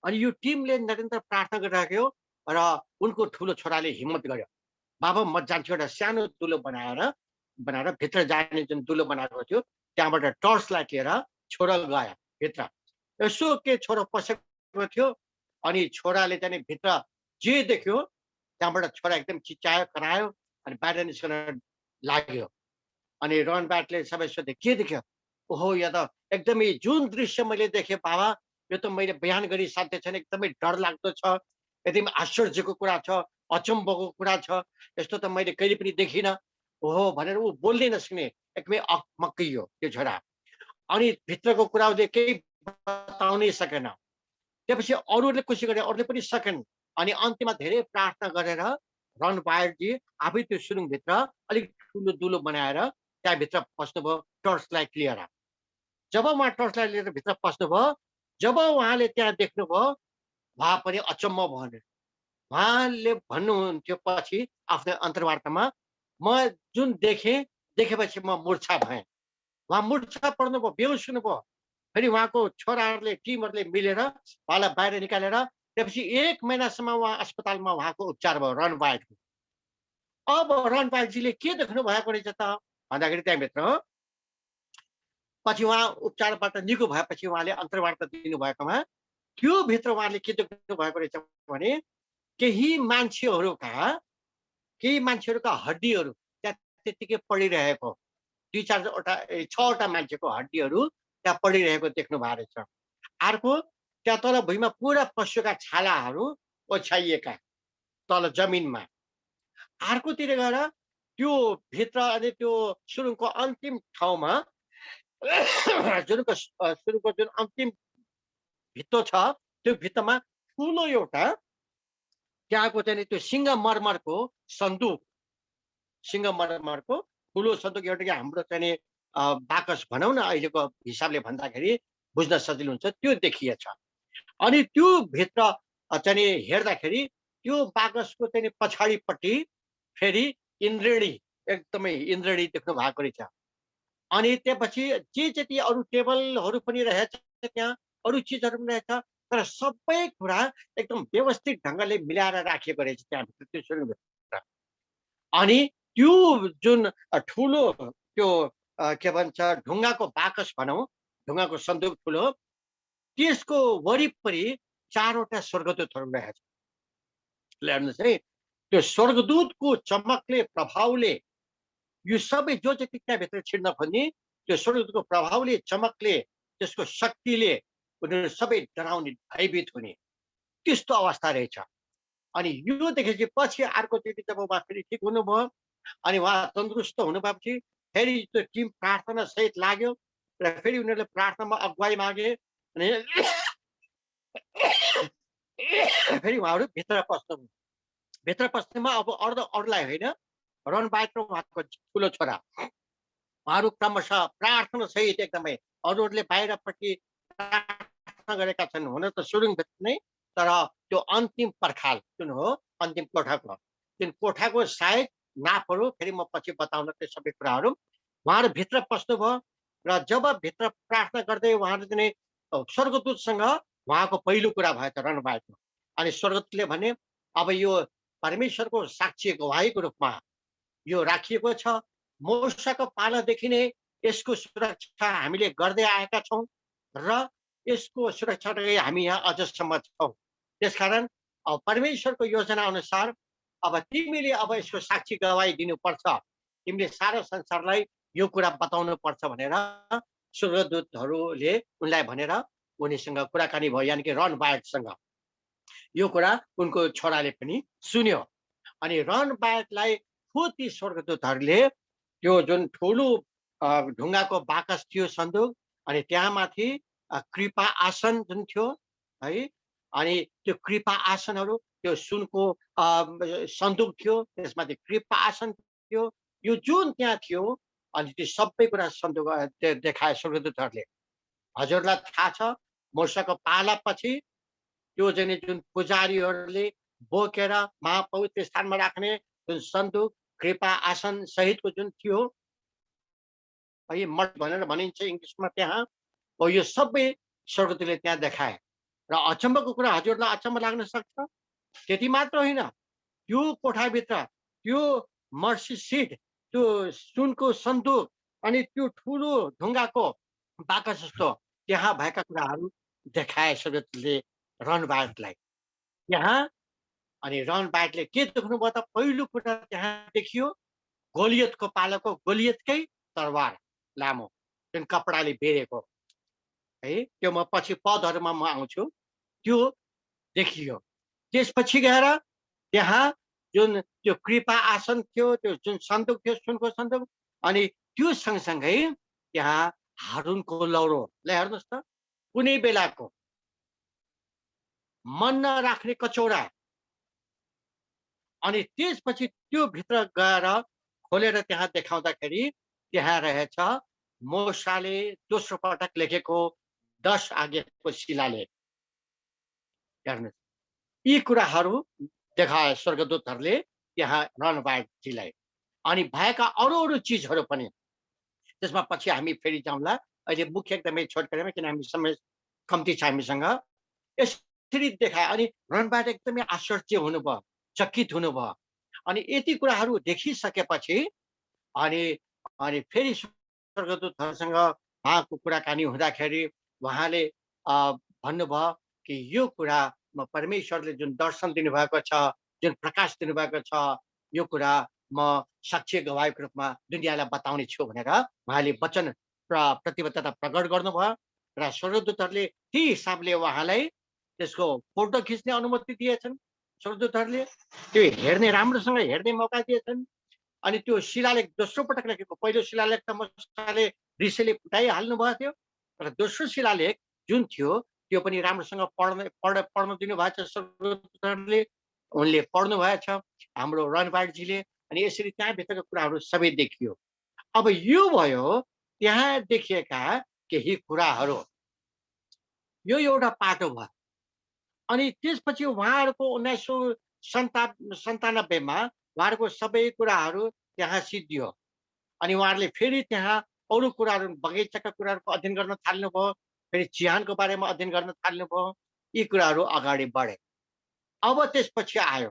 अनि यो टिमले निरन्तर प्रार्थना गरिराख्यो र उनको ठुलो छोराले हिम्मत गर्यो बाबा म जान्छु एउटा सानो दुलो बनाएर भित्र जाने जुन दुलो बनाएको थियो त्यहाँबाट टर्च लाइट लिएर छोरा गयो भित्र यसो के छोरा पसेको थियो अनि छोराले चाहिँ भित्र जे देख्यो त्यहाँबाट छोरा एकदम चिच्यायो करायो अनि बाहिर निस्कन लाग्यो अनि रन ब्याटले सबै सोधे के देख्यो ओहो या त एकदमै जुन दृश्य मैले देखेँ बाबा यो त मैले बयान गरी साध्य छैन एकदमै डर लाग्दो छ एकदमै आश्चर्यको कुरा छ अचम्मको कुरा छ यस्तो त मैले कहिले पनि देखिनँ ओहो भनेर ऊ बोल्नै नसक्ने एकदमै अकमक्कियो त्यो छोरा अनि भित्रको कुरा उसले केही बताउनै सकेन त्यसपछि अरूहरूले कोसिस गरे अरूले पनि सकेन अनि अन्त्यमा धेरै प्रार्थना गरेर रन बायरजी आफै त्यो सुरुङभित्र अलिक ठुलो दुलो बनाएर त्यहाँभित्र पस्नुभयो टर्च लाइट लिएर जब उहाँ टर्च लाइट लिएर भित्र पस्नुभयो जब उहाँले त्यहाँ देख्नुभयो उहाँ पनि अचम्म भयो उहाँले भन्नुहुन्थ्यो पछि आफ्नो अन्तर्वार्तामा म जुन देखेपछि म मूर्छा भएँ उहाँ मूर्छा पर्नुभयो बेहोस हुनुभयो फेरि उहाँको छोराहरूले टिमहरूले मिलेर उहाँलाई बाहिर निकालेर त्यसपछि 1 महिनासम्म उहाँ अस्पतालमा उहाँको उपचार भयो रन बाइटको अब रन बाइटजीले के देख्नु भएको रहेछ त भन्दाखेरि त्यहाँभित्र पछि उहाँ उपचारबाट निको भएपछि उहाँले अन्तर्वार्ता दिनुभएकोमा त्यो भित्र उहाँले के देख्नु भएको रहेछ भने केही मान्छेहरूका हड्डीहरू त्यहाँ त्यतिकै पडिरहेको 6वटा मान्छेको हड्डीहरू त्यहाँ पडिरहेको देख्नु भएको रहेछ अर्को त्यहाँ तल भुइँमा पुरा पशुका छालाहरू ओछ्याइएका तल जमिनमा अर्कोतिर गएर त्यो भित्र अनि त्यो सुरुङको अन्तिम ठाउँमा सुरुङको जुन अन्तिम भित्तो छ त्यो भित्तामा ठुलो एउटा त्यहाँको चाहिँ त्यो सिङ्गमरमरको ठुलो सन्दुक एउटा हाम्रो चाहिँ बाकस भनौँ न अहिलेको हिसाबले भन्दाखेरि बुझ्न सजिलो हुन्छ त्यो देखिएछ अनि त्यो भित्र चाहिँ हेर्दाखेरि त्यो बाकसको चाहिँ पछाडिपट्टि फेरि एकदमै इन्द्रेणी देख्नु भएको रहेछ अनि त्यसपछि जे जति अरू टेबलहरू पनि रहेछ त्यहाँ अरू चिजहरू पनि रहेछ तर सबै कुरा एकदम व्यवस्थित ढङ्गले मिलाएर राखिएको रहेछ त्यहाँभित्र त्यो सुरुङभित्र अनि त्यो जुन ठुलो त्यो के भन्छ ढुङ्गाको बाकस भनौँ ढुङ्गाको सन्दुक ठुलो त्यसको वरिपरि 4वटा स्वर्गदूतहरू रहेछ हेर्नुहोस् है त्यो स्वर्गदूतको चमकले प्रभावले यो सबै जो चाहिँ त्यहाँभित्र छिर्न खोज्ने त्यो स्वर्गदूतको प्रभावले चमकले त्यसको शक्तिले उनीहरू सबै डराउने भयभीत हुने त्यस्तो अवस्था रहेछ अनि यो देखेपछि पछि अर्कोचोटि जब उहाँ फेरि ठिक हुनुभयो अनि उहाँ तन्दुरुस्त हुनुभएपछि फेरि त्यो टिम प्रार्थना सहित लाग्यो र फेरि उनीहरूले प्रार्थनामा अगुवाई मागे अनि फेरि उहाँहरू भित्र पस्नुमा अब अरूलाई होइन रन बाइट र उहाँको ठुलो छोरा उहाँहरू क्रमशः प्रार्थना सहित एकदमै अरूहरूले बाहिरपट्टि प्रार्थना गरेका छन् हुन त सुरुङभित्र नै, तर त्यो अन्तिम पर्खाल जुन हो अन्तिम कोठाको, जुन कोठाको सायद नापहरू फेरि म पछि बताउन त्यो सबै कुराहरू उहाँहरू भित्र पस्नुभयो र जब भित्र प्रार्थना गर्दै उहाँहरू चाहिँ स्वर्गदूतसँग उहाँको पहिलो कुरा भयो त रहनुभएको। अनि स्वर्गदूतले भने अब यो परमेश्वरको साक्षी गवाहीको रूपमा यो राखिएको छ। मूसाको पालादेखि नै यसको सुरक्षा हामीले गर्दै आएका छौँ र यसको सुरक्षालाई हामी यहाँ अझसम्म छौँ। त्यसकारण अब परमेश्वरको योजना अनुसार अब तिमीले अब यसको साक्षी गवाही दिनुपर्छ, तिमीले सारा संसारलाई यो कुरा बताउनु पर्छ भनेर स्वर्गदूतहरूले उनलाई भनेर उनीसँग कुराकानी भयो, यानि कि रन बायटसँग। यो कुरा उनको छोराले पनि सुन्यो अनि रन बायटलाई ती स्वर्गदूतहरूले त्यो जुन ठुलो ढुङ्गाको बाकस थियो सन्दुक, अनि त्यहाँ माथि कृपा आसन जुन थियो है, अनि त्यो कृपा आसनहरू त्यो सुनको सन्दुक थियो, त्यसमाथि कृपा आसन थियो, यो जुन त्यहाँ थियो अनि त्यो सबै कुरा सन्दुक देखाए स्वर्गदूतहरूले। हजुरलाई थाहा छ मूसाको पालापछि त्यो चाहिँ जुन पुजारीहरूले बोकेर महापवित्र स्थानमा राख्ने जुन सन्दुक कृपा आसन सहितको जुन थियो है, मठ भनेर भनिन्छ इङ्ग्लिसमा, त्यहाँ हो यो सबै स्वर्गदूतले त्यहाँ देखाए। र अचम्मको कुरा हजुरलाई अचम्म लाग्न सक्छ, त्यति मात्र होइन, त्यो कोठाभित्र त्यो मर्सी सिट, त्यो सुनको सन्दुक अनि त्यो ठुलो ढुङ्गाको बाकस जस्तो त्यहाँ भएका कुराहरू देखाए स्वर्गदूतले रनबायटलाई त्यहाँ। अनि रनबायटले के देख्नुभयो त, पहिलो कुरा त्यहाँ देखियो गोलियतको पालाको गोलियतकै तरवार लामो जुन कपडाले बेरेको है, त्यो म पछि पदहरूमा म आउँछु, त्यो देखियो। त्यसपछि गएर त्यहाँ जुन त्यो कृपा आसन थियो, त्यो जुन सन्दुक थियो सुनको सन्दुक, अनि त्यो सँगसँगै त्यहाँ हारुनको लौरो, ल हेर्नुहोस् त, कुनै बेलाको मन्ना राख्ने कचौरा, अनि त्यसपछि त्यो भित्र गएर खोलेर त्यहाँ देखाउँदाखेरि त्यहाँ रहेछ मूसाले दोस्रो पटक लेखेको 10 आज्ञाको शिलालेख। हेर्नुहोस्, यी कुराहरू देखाए स्वर्गदूतहरूले त्यहाँ रनबायटजीलाई। अनि भएका अरू अरू चिजहरू पनि त्यसमा पछि हामी फेरि जाउँला, अहिले मुख्य एकदमै छोटकरीमा, किन हामी समय कम्ती छ हामीसँग। यसरी देखाए अनि रनबायट एकदमै आश्चर्य हुनुभयो, चकित हुनुभयो। अनि यति कुराहरू देखिसकेपछि अनि अनि फेरि स्वर्गदूतहरूसँग उहाँको कुराकानी हुँदाखेरि उहाँले भन्नुभयो कि यो कुरा म परमेश्वरले जुन दर्शन दिनुभएको छ, जुन प्रकाश दिनुभएको छ, यो कुरा म साक्षी गवाहीको रूपमा दुनियाँलाई बताउने छु भनेर उहाँले वचन प्रतिबद्धता प्रकट गर्नुभयो। र स्वर्गदूतहरूले ती हिसाबले उहाँलाई त्यसको फोटो खिच्ने अनुमति दिएछन्। स्वर्गदूतहरूले त्यो हेर्ने, राम्रोसँग हेर्ने मौका दिएछन्। अनि त्यो शिलालेख दोस्रो पटक लेखेको, पहिलो शिलालेख त मूसाले ऋषिले फुटाइहाल्नु भएको थियो, र दोस्रो शिलालेख जुन थियो त्यो पनि राम्रोसँग पढ्न दिनुभएको छ स्वर्गदूतहरूले, उनले पढ्नु भएछ हाम्रो रनबायटजीले। अनि यसरी त्यहाँभित्रको कुराहरू सबै देखियो। अब यो भयो त्यहाँ देखिएका केही कुराहरू, यो एउटा पाटो भयो। अनि त्यसपछि उहाँहरूको 1997 मा उहाँहरूको सबै कुराहरू त्यहाँ सिद्धियो। अनि उहाँहरूले फेरि त्यहाँ अरू कुराहरू, बगैँचाका कुराहरूको अध्ययन गर्न थाल्नुभयो, फेरि चिहानको बारेमा अध्ययन गर्न थाल्नुभयो। यी कुराहरू अगाडि बढे। अब त्यसपछि आयो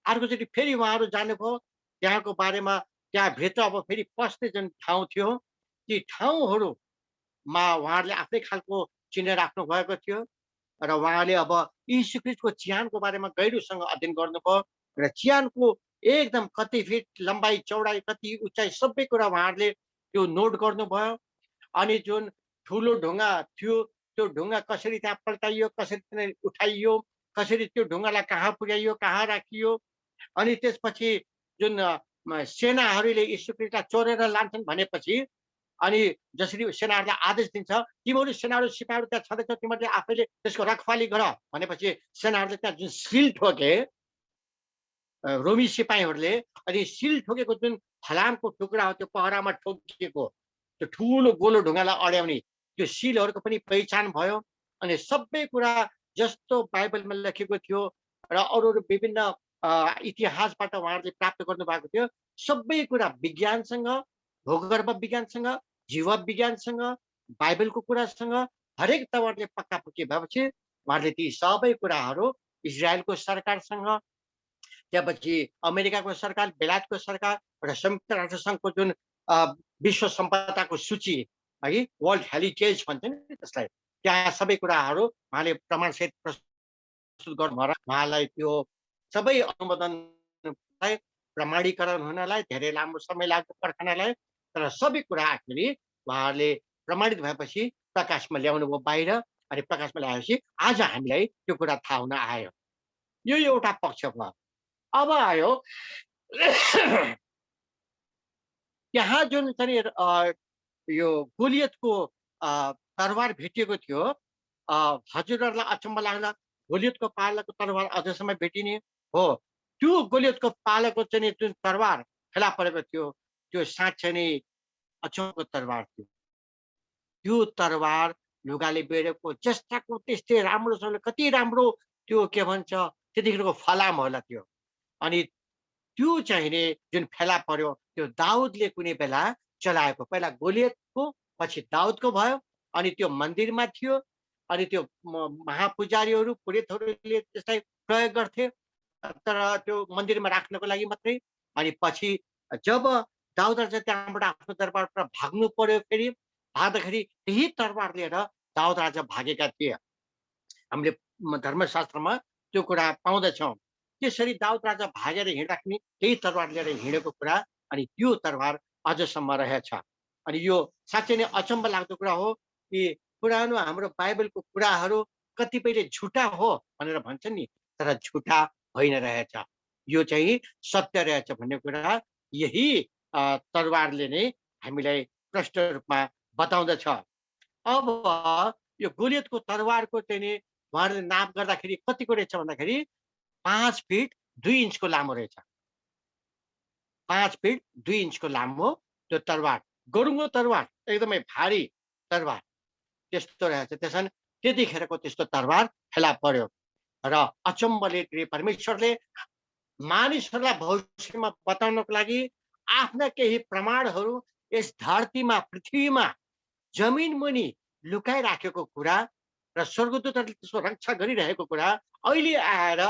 अर्कोचोटि फेरि उहाँहरू जानुभयो त्यहाँको बारेमा, त्यहाँभित्र अब फेरि पस्ने जुन ठाउँ थियो, ती ठाउँहरूमा उहाँहरूले आफ्नै खालको चिन्ह राख्नु भएको थियो। र उहाँले अब यीशु ख्रीष्टको चिहानको बारेमा गहिरोसँग अध्ययन गर्नुभयो र चिहानको एकदम कति फिट लम्बाइ चौडाइ, कति उचाइ, सबै कुरा उहाँहरूले त्यो नोट गर्नुभयो। अनि जुन ठुलो ढुङ्गा थियो त्यो ढुङ्गा कसरी त्यहाँ पल्टाइयो, कसरी त्यहाँ उठाइयो, कसरी त्यो ढुङ्गालाई कहाँ पुर्याइयो, कहाँ राखियो। अनि त्यसपछि जुन सेनाहरूले यीशु ख्रीष्टलाई चोरेर लान्छन् भनेपछि, अनि जसरी सेनाहरूलाई आदेश दिन्छ, तिमीहरू सेनाहरू सिपाहीहरू त्यहाँ छँदैछौ, तिमीहरूले आफैले त्यसको रखवाली गर भनेपछि सेनाहरूले त्यहाँ जुन सिल ठोके, रोमी सिपाहीहरूले अनि सिल ठोकेको जुन फलामको टुक्रा हो त्यो पहरामा ठोकिएको त्यो ठुलो गोलो ढुङ्गालाई अड्याउने त्यो सिलहरूको पनि पहिचान भयो। अनि सबै कुरा जस्तो बाइबलमा लेखेको थियो र अरू अरू विभिन्न इतिहासबाट उहाँहरूले प्राप्त गर्नुभएको थियो सबै कुरा विज्ञानसँग, भूगर्भ विज्ञानसँग, जीव विज्ञानसँग, बाइबलको कुरासँग हरेक तपाईँहरूले पक्कापक्की भएपछि उहाँहरूले ती सबै कुराहरू इजरायलको सरकारसँग, त्यसपछि अमेरिकाको सरकार, बेलायतको सरकार र संयुक्त राष्ट्र सङ्घको जुन विश्व सम्पदाको सूची है, वर्ल्ड हेरिटेज भन्छ नि त्यसलाई, त्यहाँ सबै कुराहरू उहाँले प्रमाणसहित प्रस्तुत गर्नु उहाँलाई त्यो सबै अनुमोदनलाई प्रमाणीकरण हुनलाई धेरै लामो समय लाग्यो पर्खनलाई। तर सबै कुरा आखिरी उहाँहरूले प्रमाणित भएपछि प्रकाशमा ल्याउनु भयो बाहिर। अनि प्रकाशमा ल्याएपछि आज हामीलाई त्यो कुरा थाहा हुन आयो। यो एउटा पक्ष भयो। अब आयो त्यहाँ जुन चाहिँ यो गोलियतको तरवार भेटिएको थियो, हजुरहरूलाई अचम्म लाग्ला, गोलियतको पालाको तरवार अझसम्म भेटिने हो। त्यो गोलियतको पालाको चाहिँ जुन तरवार फेला परेको थियो त्यो साँच्चै नै अचम्मको तरवार थियो। त्यो तरवार लुगाले बेरेको जस्ताको त्यस्तै राम्रोसँग, कति राम्रो त्यो के भन्छ त्यतिखेरको फलाम होला त्यो। अनि त्यो चाहिने जुन फेला पर्यो त्यो दाउदले कुनै बेला चलाएको, पहिला गोलियतको पछि दाउदको भयो। अनि त्यो मन्दिरमा थियो। अनि त्यो महापुजारीहरू पुरोहितहरूले त्यसलाई प्रयोग गर्थे, तर त्यो मन्दिरमा राख्नको लागि मात्रै। अनि पछि जब दाउद राजा त्यहाँबाट आफ्नो दरबारबाट भाग्नु पर्यो, फेरि भाग्दाखेरि त्यही तरबार लिएर दाउद राजा भागेका थिए। हामीले धर्मशास्त्रमा त्यो कुरा पाउँदछौँ। त्यसरी दाउद राजा भागेर हिँड्दाखेरि त्यही तरबार लिएर हिँडेको कुरा, अनि त्यो तरबार अझसम्म रहेछ। अनि यो साँच्चै नै अचम्म लाग्दो कुरा हो कि पुरानो हाम्रो बाइबलको कुराहरू कतिपयले झुटा हो भनेर भन्छन् नि, तर झुटा होइन रहेछ, यो चाहिँ सत्य रहेछ भन्ने कुरा यही तरबारले नै हामीलाई प्रष्ट रूपमा बताउँदछ। अब यो गोलियतको तरबारको चाहिँ नि उहाँहरूले नाप गर्दाखेरि कतिको रहेछ भन्दाखेरि 5 फिट 2 इन्चको लामो रहेछ। 5 फिट 2 इन्चको लामो त्यो तरबार, गरुङको तरबार, एकदमै भारी तरबार त्यस्तो रहेछ। त्यसैले त्यतिखेरको त्यस्तो तरबार फेला पर्यो र अचम्मले परमेश्वरले मानिसहरूलाई भविष्यमा बताउनको लागि आफ्ना केही प्रमाणहरू यस धरतीमा, पृथ्वीमा, जमिन मुनि लुकाइराखेको कुरा र स्वर्गदूतहरूले त्यसको रक्षा गरिरहेको कुरा अहिले आएर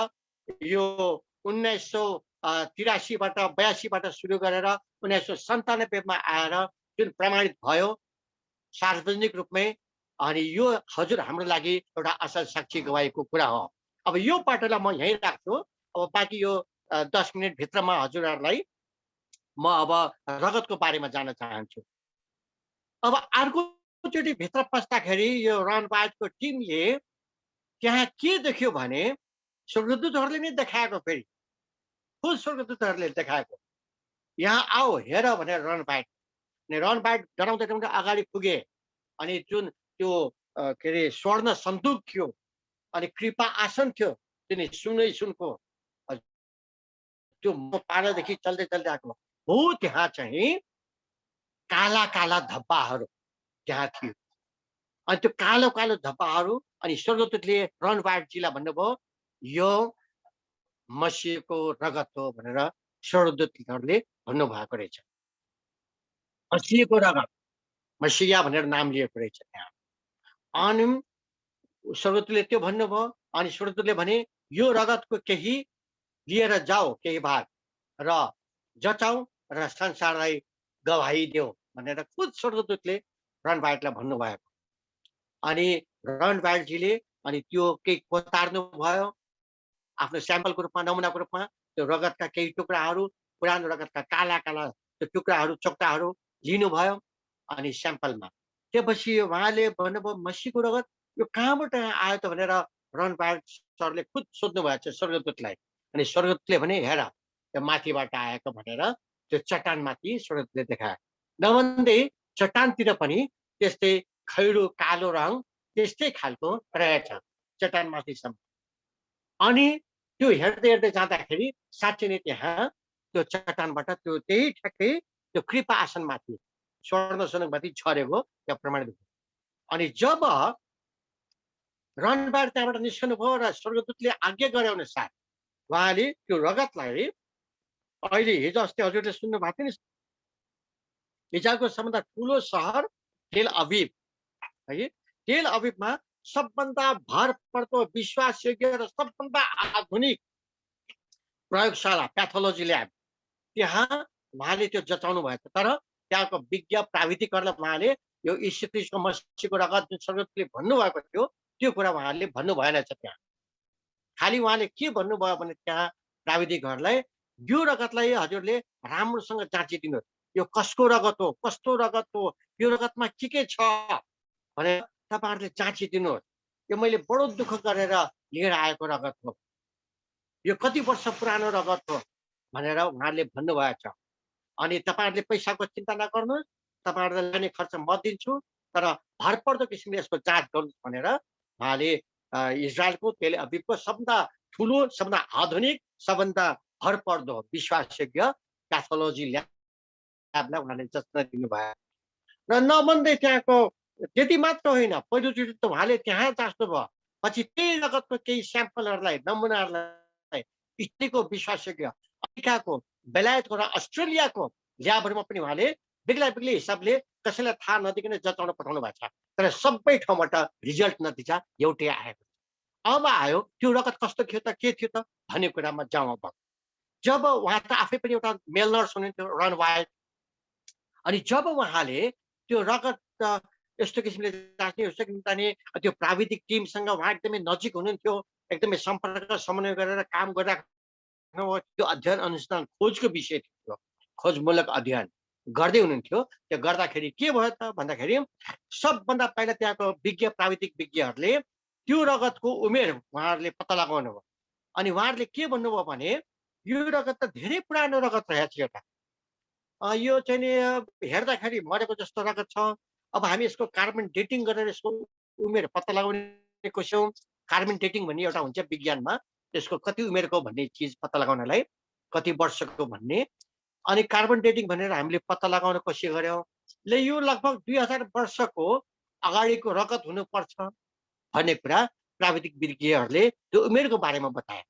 यो 1983बाट 82बाट सुरु गरेर 1997मा आएर जुन प्रमाणित भयो सार्वजनिक रूपमै। अनि यो हजुर हाम्रो लागि एउटा असल साक्षी गवाईको कुरा हो। अब यो पाटोलाई म यहीँ राख्छु। अब बाँकी यो 10 मिनटभित्रमा हजुरहरूलाई म अब रगतको बारेमा जान्न चाहन्छु। अब अर्कोचोटि भित्र पस्दाखेरि यो रनबाजको टिमले त्यहाँ के देख्यो भने स्वर्गदूतहरूले नै देखाएको, फेरि खुद स्वर्गदूतहरूले देखाएको, यहाँ आओ हेर भनेर रनबाज डराउँदै डराउँदै अगाडि पुगे। अनि जुन त्यो के अरे स्वर्ण सन्दुक थियो अनि कृपा आसन थियो त्यो नि सुनको त्यो पालादेखि चल्दै चल्दै आएको हो। त्यहाँ चाहिँ काला काला धब्बाहरू त्यहाँ थियो। अनि त्यो कालो कालो धब्बाहरू, अनि स्वर्गदूतले रनबाटजीलाई भन्नुभयो यो मसीहको रगत हो भनेर स्वर्गदूतहरूले भन्नुभएको रहेछ। मसीहको रगत, मसीहा भनेर नाम लिएको रहेछ त्यहाँ। अनि स्वर्गदूतले त्यो भन्नुभयो। अनि स्वर्गदूतले भने यो रगतको केही लिएर जाऊ, केही भाग र जचाऊ र संसारलाई गवाही देऊ भनेर खुद स्वर्गदूतले रनबाटलाई भन्नुभएको। अनि रनबाटजीले अनि त्यो केही कोतार्नु भयो आफ्नो स्याम्पलको रूपमा, नमुनाको रूपमा। त्यो रगतका केही टुक्राहरू, पुरानो रगतका काला काला त्यो टुक्राहरू, चोक्टाहरू लिनुभयो अनि स्याम्पलमा। त्यसपछि उहाँले भन्नुभयो मसीहको रगत यो कहाँबाट आयो त भनेर रनबाट सरले खुद सोध्नु भएको छ स्वर्गदूतलाई। अनि स्वर्गदूतले भने हेर त्यो माथिबाट आएको भनेर त्यो चट्टानमाथि स्वर्गदूतले देखायो। नभन्दै चट्टानतिर पनि त्यस्तै खैरो कालो रङ त्यस्तै खालको रहेछ चट्टानमाथिसम्म। अनि त्यो हेर्दै हेर्दै जाँदाखेरि साँच्चै नै त्यहाँ त्यो चट्टानबाट त्यही ठ्याक्कै त्यो कृपा आसनमाथि स्वर्णसनकमाथि झरेको त्यहाँ प्रमाणित भयो। अनि जब रणबाड त्यहाँबाट निस्कनु भयो र स्वर्गदूतले आज्ञा गरे अनुसार उहाँले त्यो रगतलाई अहिले हिजो अस्ति हजुरले सुन्नु भएको थियो नि, इजरायलको सबभन्दा ठुलो सहर तेल अभिव है, तेल अभिवमा सबभन्दा भरपर्दो विश्वासयोग्य र सबभन्दा आधुनिक प्रयोगशाला प्याथोलोजी ल्याब त्यहाँ उहाँले त्यो जचाउनु भएको छ। तर त्यहाँको विज्ञ प्राविधिकहरूलाई उहाँले यो यीशु ख्रीष्टको मसीहको रगत जुन स्वर्गदूतले भन्नुभएको थियो त्यो कुरा उहाँले भन्नु भएन छ। त्यहाँ खालि उहाँले के भन्नुभयो भने त्यहाँ प्राविधिकहरूलाई यो रगतलाई हजुरले राम्रोसँग जाँचिदिनुहोस्, यो कसको रगत हो, कस्तो रगत हो, यो रगतमा के छ भनेर तपाईँहरूले जाँचिदिनुहोस्। यो मैले बडो दुःख गरेर लिएर आएको रगत हो, यो कति वर्ष पुरानो रगत हो भनेर उहाँहरूले भन्नुभएको छ। अनि तपाईँहरूले पैसाको चिन्ता नगर्नुहोस्, तपाईँहरूलाई लाने खर्च म दिन्छु, तर भरपर्दो किसिमले यसको जाँच गर्नुहोस् भनेर उहाँले इजरायलको तेल अभिवको सबभन्दा ठुलो, सबभन्दा आधुनिक, सबभन्दा भरपर्दो विश्वासयोग्य प्याथोलोजी ल्याबलाई उहाँले जच्न दिनुभयो। र नभन्दै त्यहाँको त्यति मात्र होइन, पहिलोचोटि त उहाँले त्यहाँ जाँच्नु भयो, पछि त्यही रगतको केही स्याम्पलहरूलाई, नमुनाहरूलाई इटलीको विश्वासयोग्य, अमेरिकाको, बेलायतको र अस्ट्रेलियाको ल्याबहरूमा पनि उहाँले बेग्ला बेग्लै हिसाबले कसैलाई थाहा नदिकन जचाउन पठाउनु भएको छ। तर सबै ठाउँबाट रिजल्ट नतिजा एउटै आएको छ। अब आयो त्यो रगत कस्तो थियो त, के थियो त भन्ने कुरामा जाउँ। अब जब उहाँ त आफै पनि एउटा मेल नर्स हुनुहुन्थ्यो, रन वाइल्ड, अनि जब उहाँले त्यो रगत यस्तो किसिमले जाँच्ने यस्तो किसिमले त्यो प्राविधिक टिमसँग उहाँ एकदमै नजिक हुनुहुन्थ्यो, एकदमै सम्पर्क समन्वय गरेर काम गरिराख्नु, त्यो अध्ययन अनुसन्धान खोजको विषय थियो, खोजमूलक अध्ययन गर्दै हुनुहुन्थ्यो। त्यो गर्दाखेरि के भयो त भन्दाखेरि सबभन्दा पहिला त्यहाँको विज्ञ प्राविधिक विज्ञहरूले त्यो रगतको उमेर उहाँहरूले पत्ता लगाउनु भयो। अनि उहाँहरूले के भन्नुभयो भने यो रगत त धेरै पुरानो रगत रहेछ, एउटा यो चाहिँ नि हेर्दाखेरि मरेको जस्तो रगत छ। अब हामी यसको कार्बन डेटिङ गरेर यसको उमेर पत्ता लगाउने कोसियौँ। कार्बन डेटिङ भन्ने एउटा हुन्छ विज्ञानमा, त्यसको कति उमेरको भन्ने चिज पत्ता लगाउनलाई, कति वर्षको भन्ने। अनि कार्बन डेटिङ भनेर हामीले पत्ता लगाउन कोसिस गऱ्यौँ। ले यो लगभग 2000 वर्षको अगाडिको रगत हुनुपर्छ भन्ने कुरा प्राविधिक विज्ञहरूले त्यो उमेरको बारेमा बताए।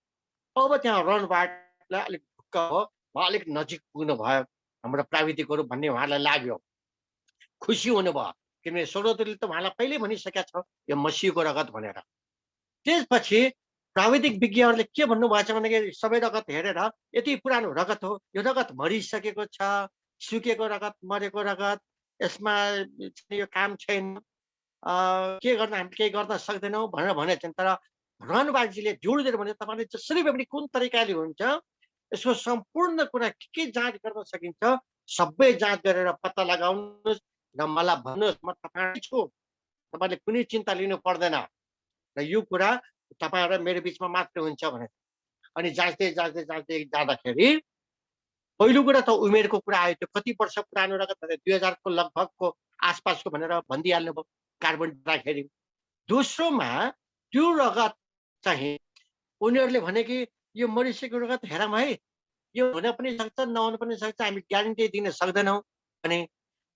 अब त्यहाँ रणबाडलाई अलिक ढुक्क भयो, उहाँ अलिक नजिक पुग्नु भयो हाम्रो प्राविधिकहरू भन्ने उहाँलाई लाग्यो, खुसी हुनुभयो, किनभने स्वर्गदूतले त उहाँलाई पहिल्यै भनिसकेका छ यो मसीहको रगत भनेर। त्यसपछि प्राविधिक विज्ञहरूले के भन्नुभएको छ भन्दाखेरि सबै रगत हेरेर यति पुरानो रगत हो, यो रगत मरिसकेको छ, सुकेको रगत, मरेको रगत, यसमा यो काम छैन, के गर्न हामी केही गर्न सक्दैनौँ भनेर भनेको छन्। तर रणबाडजीले जोड दिएर भने तपाईँले जसरी भए पनि कुन तरिकाले हुन्छ यसको सम्पूर्ण कुरा के जाँच गर्न सकिन्छ सबै जाँच गरेर पत्ता लगाउनुहोस् र मलाई भन्नुहोस्, म तपाईँ छु, तपाईँले कुनै चिन्ता लिनु पर्दैन र यो कुरा तपाईँ र मेरो बिचमा मात्र हुन्छ भने। अनि जाँच्दै जाँच्दै जाँच्दै जाँदाखेरि पहिलो कुरा त उमेरको कुरा आयो, त्यो कति वर्ष पुरानो रगत भनेर 2000 को लगभगको आसपासको भनेर भनिदिइहाल्नु भयो कार्बन राख्दाखेरि। दोस्रोमा त्यो रगत चाहिँ उनीहरूले भने कि यो मरिसकेको रगत हेरौँ है, यो हुन पनि सक्छ नहुन पनि सक्छ, हामी ग्यारेन्टी दिन सक्दैनौँ भने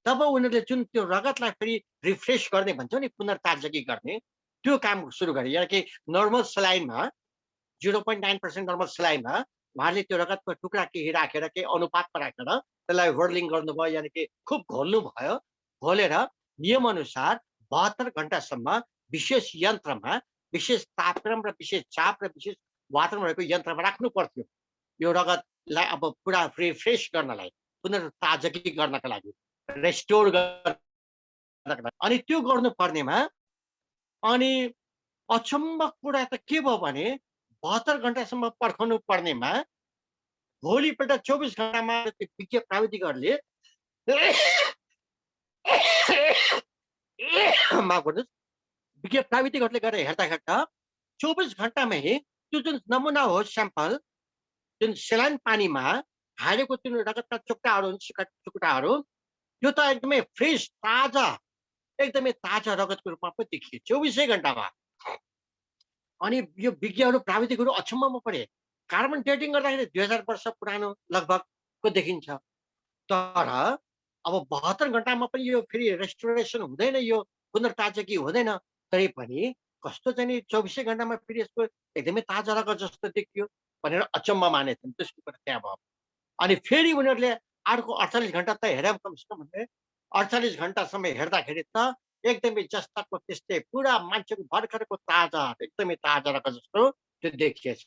तब उनीहरूले जुन त्यो रगतलाई फेरि रिफ्रेस गर्ने भन्छौँ नि, पुनर्ताजगी गर्ने त्यो काम सुरु गरे। यानि कि नर्मल सलाइनमा 0.9% नर्मल सलाइनमा उहाँले त्यो रगतको टुक्रा केही राखेर केही अनुपातमा राखेर त्यसलाई व्हर्लिङ गर्नुभयो, यानि कि खुब घोल्नु भयो। घोलेर नियमअनुसार 72 घन्टासम्म विशेष यन्त्रमा, विशेष तापक्रम र विशेष चाप र विशेष वातावरण रहेको यन्त्रमा राख्नु पर्थ्यो यो रगतलाई अब पुरा रिफ्रेस गर्नलाई, पुनर्ताजगी गर्नका लागि, रेस्टोर गर्नका लागि। अनि त्यो गर्नुपर्नेमा अनि अचम्मको कुरा त के भयो भने 72 घन्टासम्म पर्खनु पर्नेमा भोलिपल्ट 24 घन्टामा विज्ञ प्राविधिकहरूले माफ गर्नुहोस्, विज्ञ प्राविधिकहरूले गएर हेर्दा 24 घन्टामै त्यो जुन नमुना हो स्याम्पल, जुन सेलाइन पानीमा हालेको जुन रगतका टुक्राहरू टुक्राहरू त्यो त एकदमै फ्रेस ताजा, एकदमै ताजा रगतको रूपमा पनि देखियो 24 घन्टामा। अनि यो विज्ञहरू प्राविधिकहरू अचम्ममा परे, कार्बन डेटिङ गर्दाखेरि 2000 वर्ष पुरानो लगभगको देखिन्छ। तर अब 72 घण्टामा पनि यो फेरि रेस्टोरेसन हुँदैन, यो पुनर्ताजगी हुँदैन। तरै पनि कस्तो चाहिँ नि 24 घण्टामा फेरि यसको एकदमै ताजा रगत जस्तो देखियो भनेर अचम्म मानेछन्। त्यसको कुरा त्यहाँ भयो। अनि फेरि उनीहरूले अर्को 48 घण्टा त हेरे कमसेकम भने 48 घण्टासम्म हेर्दाखेरि त एकदमै जस्ताको त्यस्तै पुरा मान्छेको भर्खरको ताजा एकदमै ताजा रगत जस्तो त्यो देखिएछ।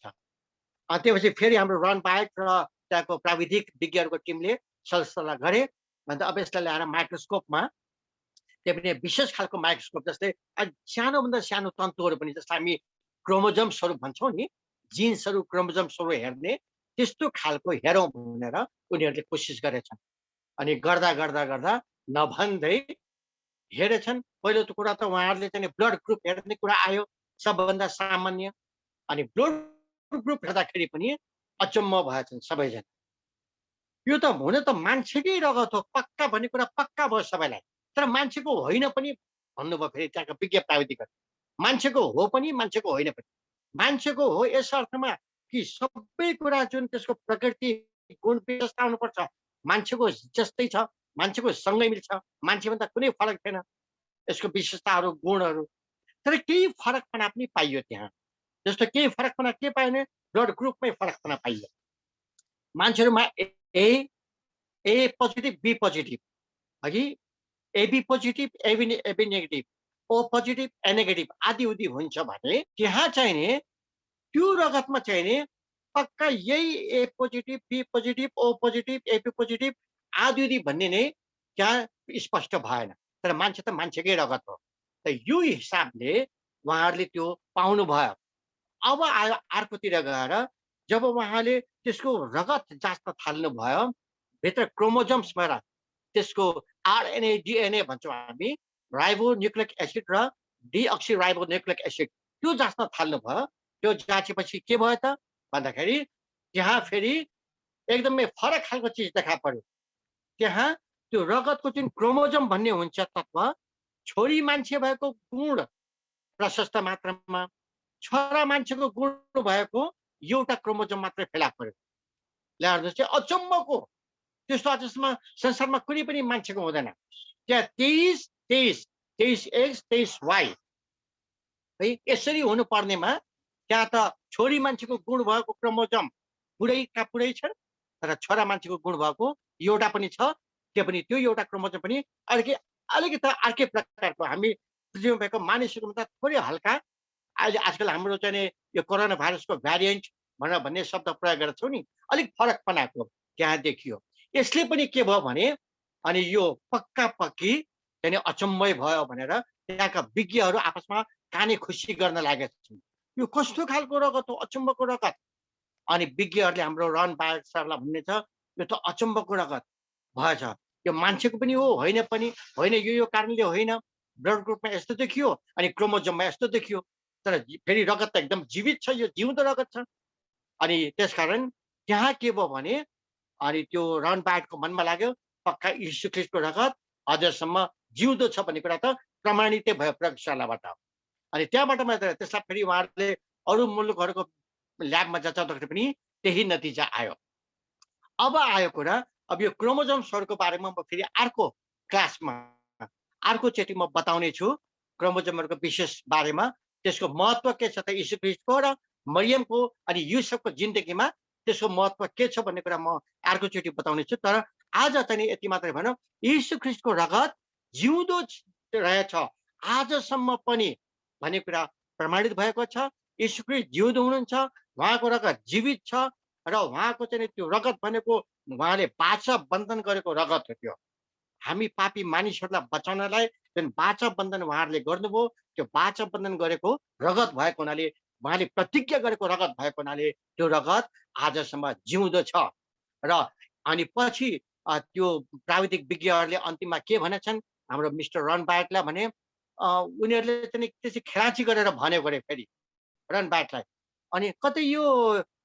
त्यसपछि फेरि हाम्रो रन बाहेक र त्यहाँको प्राविधिक विज्ञहरूको टिमले सरसल्लाह गरे। अन्त अब यसलाई ल्याएर माइक्रोस्कोपमा त्यो पनि विशेष खालको माइक्रोस्कोप जस्तै सानोभन्दा सानो तन्तुहरू पनि जस्तो हामी क्रोमोजोम्सहरू भन्छौँ नि, जिन्सहरू क्रोमोजोम्सहरू हेर्ने त्यस्तो खालको हेरौँ भनेर उनीहरूले कोसिस गरेछन्। अनि गर्दा गर्दा गर्दा नभन्दै हेरेछन्। पहिलो त कुरा त उहाँहरूले चाहिँ ब्लड ग्रुप हेर्ने कुरा आयो सबभन्दा सामान्य। अनि ब्लड ग्रुप हेर्दाखेरि पनि अचम्म भएछन् सबैजना। यो त हुन त मान्छेकै रगत हो पक्का भन्ने कुरा पक्का भयो सबैलाई। तर मान्छेको होइन पनि भन्नुभयो फेरि त्यहाँका विज्ञ प्राविधिकहरू। मान्छेको हो पनि मान्छेको होइन पनि। मान्छेको हो यस अर्थमा कि सबै कुरा जुन त्यसको प्रकृति गुण विशेषता हुनुपर्छ मान्छेको जस्तै छ, मान्छेको सँगै मिल्छ, मान्छेभन्दा कुनै फरक छैन यसको विशेषताहरू गुणहरू। तर केही फरकपना पनि पाइयो त्यहाँ। जस्तो केही फरकपना के पाइयो भने ब्लड ग्रुपमै फरकपना पाइयो। मान्छेहरूमा ए पोजिटिभ बी पोजिटिभ अघि AB positive AB negative O positive A negative आदि उदि हुन्छ भने त्यहाँ चाहिँ नि त्यो रगतमा चाहिँ नि पक्का यही A positive B positive O positive AB positive आदि उदि भन्ने नै त्यहाँ स्पष्ट भएन। तर मान्छे त मान्छेकै रगत हो। त यो हिसाबले उहाँहरूले त्यो पाउनु भयो। अब आयो अर्कोतिर गएर जब उहाँले त्यसको रगत जाँच्न थाल्नु भयो भित्र क्रोमोजोम्सबाट त्यसको आरएनए डिएनए भन्छौँ हामी, राइबो न्युक्लिक एसिड र डिअक्सी राइबो न्युक्लिक एसिड त्यो जाँच्न थाल्नु भयो। त्यो जाँचेपछि के भयो त भन्दाखेरि त्यहाँ फेरि एकदमै फरक खालको चिज देखा पर्यो। त्यहाँ त्यो रगतको जुन क्रोमोजोम भन्ने हुन्छ तत्व छोरी मान्छे भएको गुण प्रशस्त मात्रामा, छोरा मान्छेको गुण भएको एउटा क्रोमोजोम मात्रै फेला पर्यो। ल्याएर चाहिँ अचम्मको त्यस्तो अझसम्म संसारमा कुनै पनि मान्छेको हुँदैन। त्यहाँ 23 एक्स 23 वाइ है यसरी हुनुपर्नेमा त्यहाँ त छोरी मान्छेको गुण भएको क्रोमोजोम पुरैका पुरै छन्। तर छोरा मान्छेको गुण भएको एउटा पनि छ। त्यो पनि त्यो एउटा क्रोमोजोम पनि अलिकति अर्कै प्रकारको हामी पृथ्वीमा भएको मानिसहरूको त थोरै हल्का अहिले आजकल हाम्रो चाहिँ यो कोरोना भाइरसको भ्यारिएन्ट भनेर भन्ने शब्द प्रयोग गर्छौँ नि, अलिक फरक बनाएको त्यहाँ देखियो। यसले पनि के भयो भने अनि यो पक्का पक्की चाहिँ अचम्मै भयो भनेर त्यहाँका विज्ञहरू आपसमा काने खुसी गर्न लागेका छन्। यो कस्तो खालको रगत हो, अचम्मको रगत। अनि विज्ञहरूले हाम्रो रन बायक सरलाई भन्ने छ यो त अचम्मको रगत भएछ। यो मान्छेको पनि हो होइन पनि होइन, यो कारणले होइन। ब्लड ग्रुपमा यस्तो देखियो अनि क्रोमोजोममा यस्तो देखियो। तर फेरि रगत त एकदम जीवित छ, यो जिउँदो रगत छ। अनि त्यसकारण त्यहाँ के भयो भने अनि त्यो रन बायकको मनमा लाग्यो पक्का यीशु ख्रीष्टको रगत अझसम्म जिउँदो छ भन्ने कुरा त प्रमाणितै भयो प्रयोगशालाबाट। अनि त्यहाँबाट मात्र त्यसलाई फेरि उहाँहरूले अरू मुलुकहरूको ल्याबमा जाँच्दाखेरि पनि त्यही नतिजा आयो। अब आयो कुरा अब यो क्रोमोजोम्सहरूको बारेमा म फेरि अर्को क्लासमा अर्कोचोटि म बताउने छु क्रोमोजोमहरूको विशेष बारेमा। त्यसको महत्त्व के छ त यीशु ख्रीष्टको र मरियमको अनि युसुफको जिन्दगीमा त्यसको महत्त्व के छ भन्ने कुरा म अर्कोचोटि बताउने छु। तर आज चाहिँ यति मात्रै भनौँ, यीशु ख्रीष्टको रगत जिउँदो रहेछ आजसम्म पनि भन्ने कुरा प्रमाणित भएको छ। यीशु ख्रीष्ट जिउँदो हुनुहुन्छ, उहाँको रगत जीवित छ र उहाँको चाहिँ त्यो रगत भनेको उहाँले बाचा बन्धन गरेको रगत हो। त्यो हामी पापी मानिसहरूलाई बचाउनलाई जुन बाचा बन्धन उहाँहरूले गर्नुभयो त्यो बाचा बन्धन गरेको रगत भएको हुनाले, उहाँले प्रतिज्ञा गरेको रगत भएको हुनाले त्यो रगत आजसम्म जिउँदो छ। र अनि पछि त्यो प्राविधिक विज्ञहरूले अन्तिममा के भनेछन् हाम्रो मिस्टर रन बायटलाई भने उनीहरूले चाहिँ त्यसै खेलाची गरेर भन्यो गरे फेरि रन बायटलाई। अनि कतै यो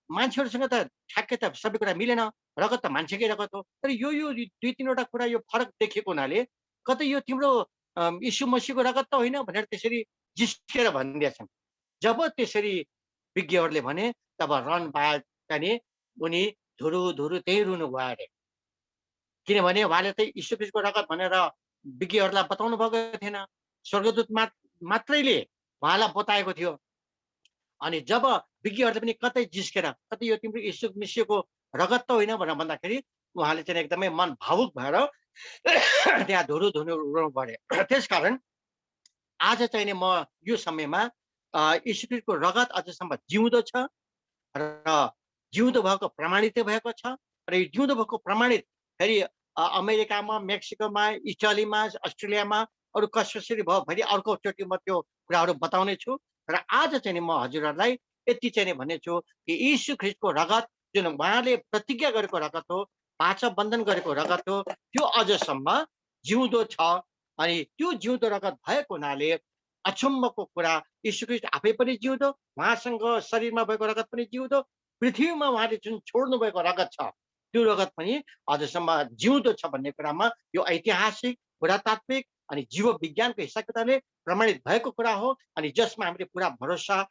मान्छेहरूसँग त ठ्याक्कै त सबै कुरा मिलेन, रगत त मान्छेकै रगत हो। तर यो 2-3वटा कुरा यो फरक देखेको हुनाले कतै यो तिम्रो यीशु मसीहको रगत त होइन भनेर त्यसरी जिस्केर भनिदिएछन्। जब त्यसरी विज्ञहरूले भने तब रन बायट चाहिँ उनी धुरु धुरु त्यही रुनु भयो अरे। किनभने उहाँले त यीशु ख्रीष्टको रगत भनेर विज्ञहरूलाई बताउनु भएको थिएन, स्वर्गदूत मात्रैले उहाँलाई बताएको थियो। अनि जब विज्ञहरूले पनि कतै जिस्केर कतै यो तिम्रो यीशु मसीहको रगत त होइन भनेर भन्दाखेरि उहाँले चाहिँ एकदमै मन भावुक भएर त्यहाँ धुरु धुनु रुनु पर्यो। त्यसकारण आज चाहिँ नि म यो समयमा यीशु ख्रीष्टको रगत अझसम्म जिउँदो छ र जिउँदो भएको प्रमाणित भएको छ र यो जिउँदो भएको प्रमाणित फेरि अमेरिकामा, मेक्सिकोमा, इटालीमा, अस्ट्रेलियामा अरू कसरी भयो फेरि अर्कोचोटि म त्यो कुराहरू बताउने छु। र आज चाहिँ नि म हजुरहरूलाई यति चाहिँ नि भन्ने छु कि यीशु ख्रीष्टको रगत जुन उहाँले प्रतिज्ञा गरेको रगत हो, पाचा बन्धन गरेको रगत हो, त्यो अझसम्म जिउँदो छ। अनि त्यो जिउँदो रगत भएको हुनाले अचम्मको कुरा यीशु ख्रीष्ट आफै पनि जिउँदो, उहाँसँग शरीरमा भएको रगत पनि जिउँदो, पृथ्वीमा उहाँले जुन छोड्नु भएको रगत छ त्यो रगत पनि अझसम्म जिउँदो छ भन्ने कुरामा यो ऐतिहासिक, पुरातात्विक अनि जीव विज्ञानको हिसाब किताबले प्रमाणित भएको कुरा हो। अनि जसमा हामीले पुरा भरोसा,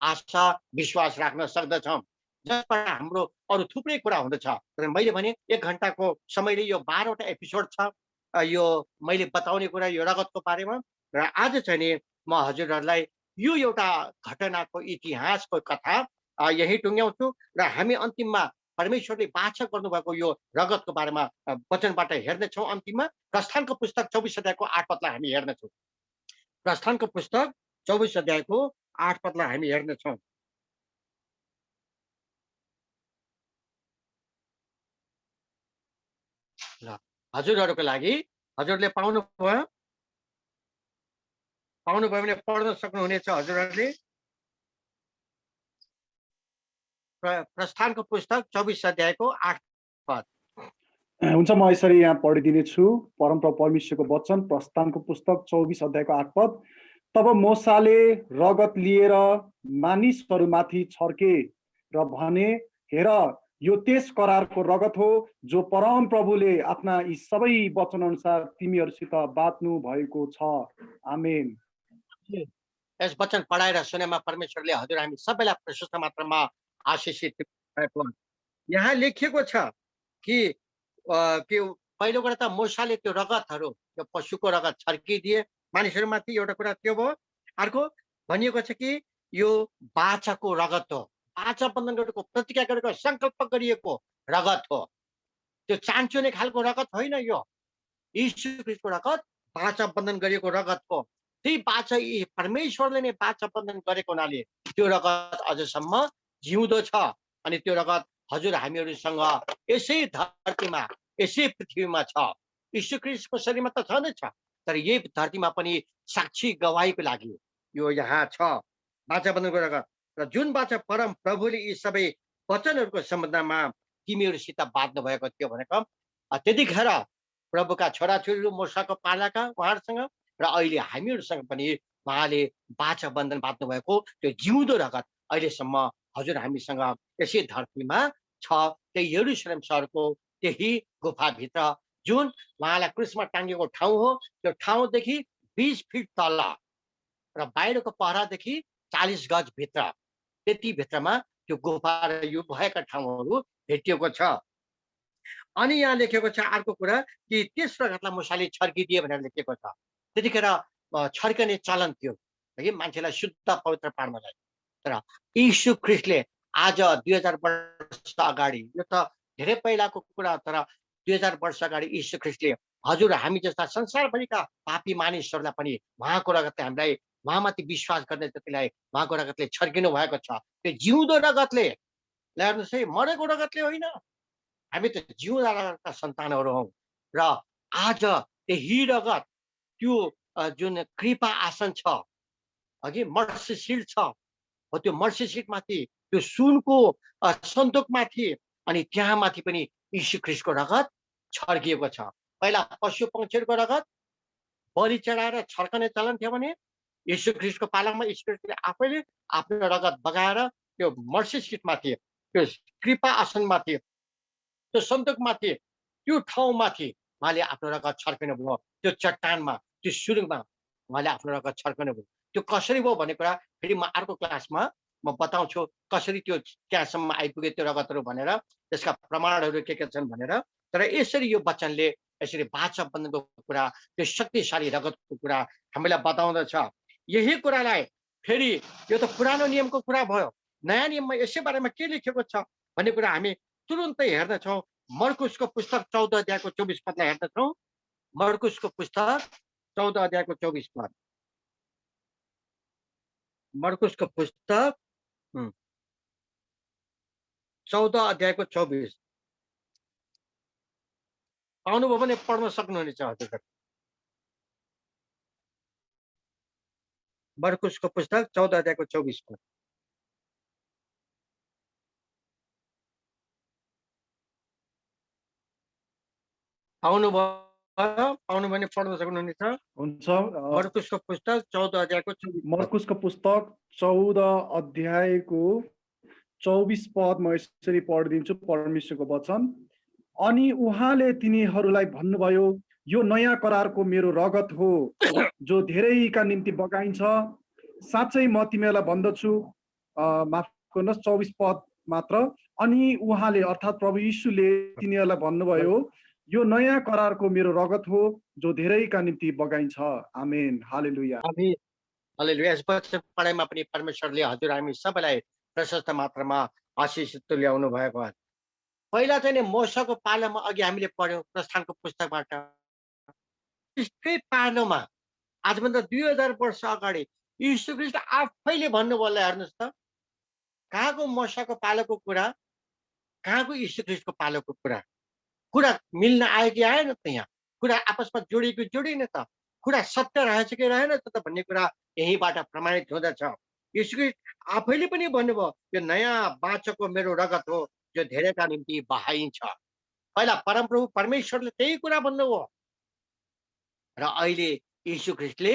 आशा, विश्वास राख्न सक्दछौँ, जसबाट हाम्रो अरू थुप्रै कुरा हुँदछ। तर मैले भने 1 घन्टाको समयले यो 12 वटा एपिसोड छ यो मैले बताउने कुरा यो रगतको बारेमा। र आज चाहिँ नि म हजुरहरूलाई यो एउटा घटनाको इतिहासको कथा यही टुङ्ग्याउँछु र हामी अन्तिममा परमेश्वरले वाचा गर्नुभएको यो रगतको बारेमा वचनबाट हेर्नेछौँ। अन्तिममा प्रस्थानको पुस्तक 24 अध्यायको 8 पदलाई हामी हेर्नेछौँ। प्रस्थानको पुस्तक 24 अध्यायको 8 पदलाई हामी हेर्नेछौँ। ल हजुरहरूको लागि हजुरले पाउनुभयो भने पढ्न सक्नुहुनेछ हजुरहरूले। प्रस्थानको पुस्तक 24 अध्यायको 8 पद। हुन्छ, म यसरी यहाँ पढिदिनेछु परमप्रभु परमेश्वरको वचन, प्रस्थानको पुस्तक 24 अध्यायको 8 पद। तब मोसाले रगत लिएर मानिसहरूमाथि छर्के र भने, हेर यो त्यस करारको रगत हो जो परम प्रभुले आफ्ना यी सबै वचन अनुसार तिमीहरूसित बाँच्नु भएको छ। आमेन। यस वचन पढाएर सुनेमा परमेश्वरले हजुर हामी सबैलाई प्रशस्त मात्रामा आशिषित भएको। यहाँ लेखिएको छ कि पहिलो कुरा त मोसाले त्यो रगतहरू, त्यो पशुको रगत छर्किदिए मानिसहरूमाथि, एउटा कुरा त्यो भयो। अर्को भनिएको छ कि यो बाचाको रगत हो, बाचा बन्धन गरेको, प्रतिज्ञा गरेको, सङ्कल्प गरिएको रगत हो। त्यो चान्चुने खालको रगत होइन, यो यीशु ख्रीष्टको रगत बाचा बन्धन गरिएको रगत हो। त्यही बाचा परमेश्वरले नै बाचा बन्धन गरेको हुनाले त्यो रगत अझसम्म जिउँदो छ। अनि त्यो रगत हजुर हामीहरूसँग यसै धरतीमा, यसै पृथ्वीमा छ। यीशु ख्रीष्टको शरीरमा त छँदै छ, तर यही धरतीमा पनि साक्षी गवाहीको लागि यो यहाँ छ बाचा बन्धनको रगत। र जुन बाचा परम प्रभुले यी सबै वचनहरूको सम्बन्धमा तिमीहरूसित बाँध्नु भएको थियो भनेको त्यतिखेर प्रभुका छोराछोरीहरू मोसाको पालाका उहाँहरूसँग र अहिले हामीहरूसँग पनि उहाँले बाचा बन्धन बाँध्नु भएको त्यो जिउँदो रगत अहिलेसम्म हजुर हामीसँग यसै धरतीमा छ। त्यही यरुशलेम सहरको त्यही गुफाभित्र जुन उहाँलाई क्रुसमा टाँगेको ठाउँ हो, त्यो ठाउँदेखि 20 फिट तल र बाहिरको पहरादेखि 40 गज भित्र, त्यति भित्रमा त्यो गुफा र यो भएका ठाउँहरू भेटिएको छ। अनि यहाँ लेखेको छ अर्को कुरा कि त्यस रगतलाई मुसाले छर्किदिए भनेर लेखेको छ। त्यतिखेर छर्कने चलन थियो है मान्छेलाई शुद्ध पवित्र पार्नलाई। तर यीशु ख्रीष्टले आज 2000 वर्ष अगाडि, यो त धेरै पहिलाको कुरा, तर 2000 वर्ष अगाडि यीशु ख्रीष्टले हजुर हामी जस्ता संसारभरिका पापी मानिसहरूलाई पनि उहाँको रगतले हामीलाई, उहाँमाथि विश्वास गर्ने जतिलाई उहाँको रगतले छर्किनु भएको छ। त्यो जिउँदो रगतले, हेर्नुहोस् है, मरेको रगतले होइन। हामी त जिउँदा रगतका सन्तानहरू हौँ र आज त्यही रगत, त्यो जुन कृपा आसन छ अघि, मर्सी सिट छ, हो त्यो मर्सी सिटमाथि त्यो सुनको सन्दुकमाथि अनि त्यहाँ माथि पनि यीशु ख्रीष्टको रगत छर्किएको छ। पहिला पशु पक्षीहरूको रगत बलि चढाएर छर्कने चलन थियो भने यीशु ख्रीष्टको पालामा यीशु ख्रीष्टले आफैले आफ्नो रगत बगाएर त्यो मर्सी सिटमाथि, त्यो कृपा आसनमाथि, त्यो सन्दुकमाथि, त्यो ठाउँमाथि उहाँले आफ्नो रगत छर्किनु भयो। त्यो चट्टानमा, त्यो सुरुङमा उहाँले आफ्नो रगत छर्किनु भयो। त्यो कसरी भयो भन्ने कुरा फेरि म अर्को क्लासमा म बताउँछु कसरी त्यो त्यहाँसम्म आइपुगे त्यो रगतहरू भनेर, त्यसका प्रमाणहरू के छन् भनेर। तर यसरी यो वचनले यसरी बाचा बन्धनको कुरा, त्यो शक्तिशाली रगतको कुरा हामीलाई बताउँदछ। यही कुरालाई फेरि यो त पुरानो नियमको कुरा भयो, नयाँ नियममा यसै बारेमा के लेखेको छ भन्ने कुरा हामी तुरुन्तै हेर्दछौँ। मर्कुसको पुस्तक 14 अध्यायको 24 पदलाई हेर्दछौँ। मर्कुसको पुस्तक 14 अध्यायको 24 पद। मर्कुसको पुस्तक 14 अध्यायको 24 पाउनुभयो भने पढ्न सक्नुहुनेछ हजुर। मर्कुसको पुस्तक 14 अध्यायको 24 पद। पाउनु भने पढ्न सक्नुहुनेछ। हुन्छ। मर्कुसको पुस्तक 14 अध्यायको 24 पद। मर्कुसको पुस्तक 14 अध्यायको 24 पद म यसरी पढिदिन्छु परमेश्वरको वचन। अनि उहाँले तिनीहरूलाई भन्नुभयो, यो नयाँ करारको मेरो रगत हो जो धेरैका निम्ति बगाइन्छ। साँच्चै म तिमीहरूलाई भन्दछु, माफ गर्नुहोस् 24 पद मात्र। अनि उहाँले अर्थात् प्रभु यीशुले तिनीहरूलाई भन्नुभयो, यो नयाँ करारको मेरो रगत हो जो धेरैका निम्ति बगाइन्छ। आमेन, हालेलुया। हालेलुया। यस वचन पढाइमा पनि परमेश्वरले हजुर हामी सबैलाई प्रशस्त मात्रामा आशिष तुल्याउनु भएको हो। पहिला चाहिँ नि मोसाको पालोमा अघि हामीले पढ्यौँ प्रस्थानको पुस्तकबाट, त्यस्तै पालोमा आजभन्दा 2000 वर्ष अगाडि यीशु ख्रीष्ट आफैले भन्नुभयो। हेर्नुहोस् त, कहाँको मोसाको पालोको कुरा, कहाँको यीशु ख्रीष्टको पालोको कुरा मिल्न आयो कि आएन त? यहाँ कुरा आपसमा जोडिएको जोडिएन त? कुरा सत्य रहेछ कि रहेन त भन्ने कुरा यहीँबाट प्रमाणित हुँदछ। यीशु ख्रीष्ट आफैले पनि भन्नुभयो, यो नयाँ बाँचोको मेरो रगत हो जो धेरैका निम्ति बहाइन्छ। पहिला परमप्रभु परमेश्वरले त्यही कुरा भन्नुभयो र अहिले यीशु ख्रीष्टले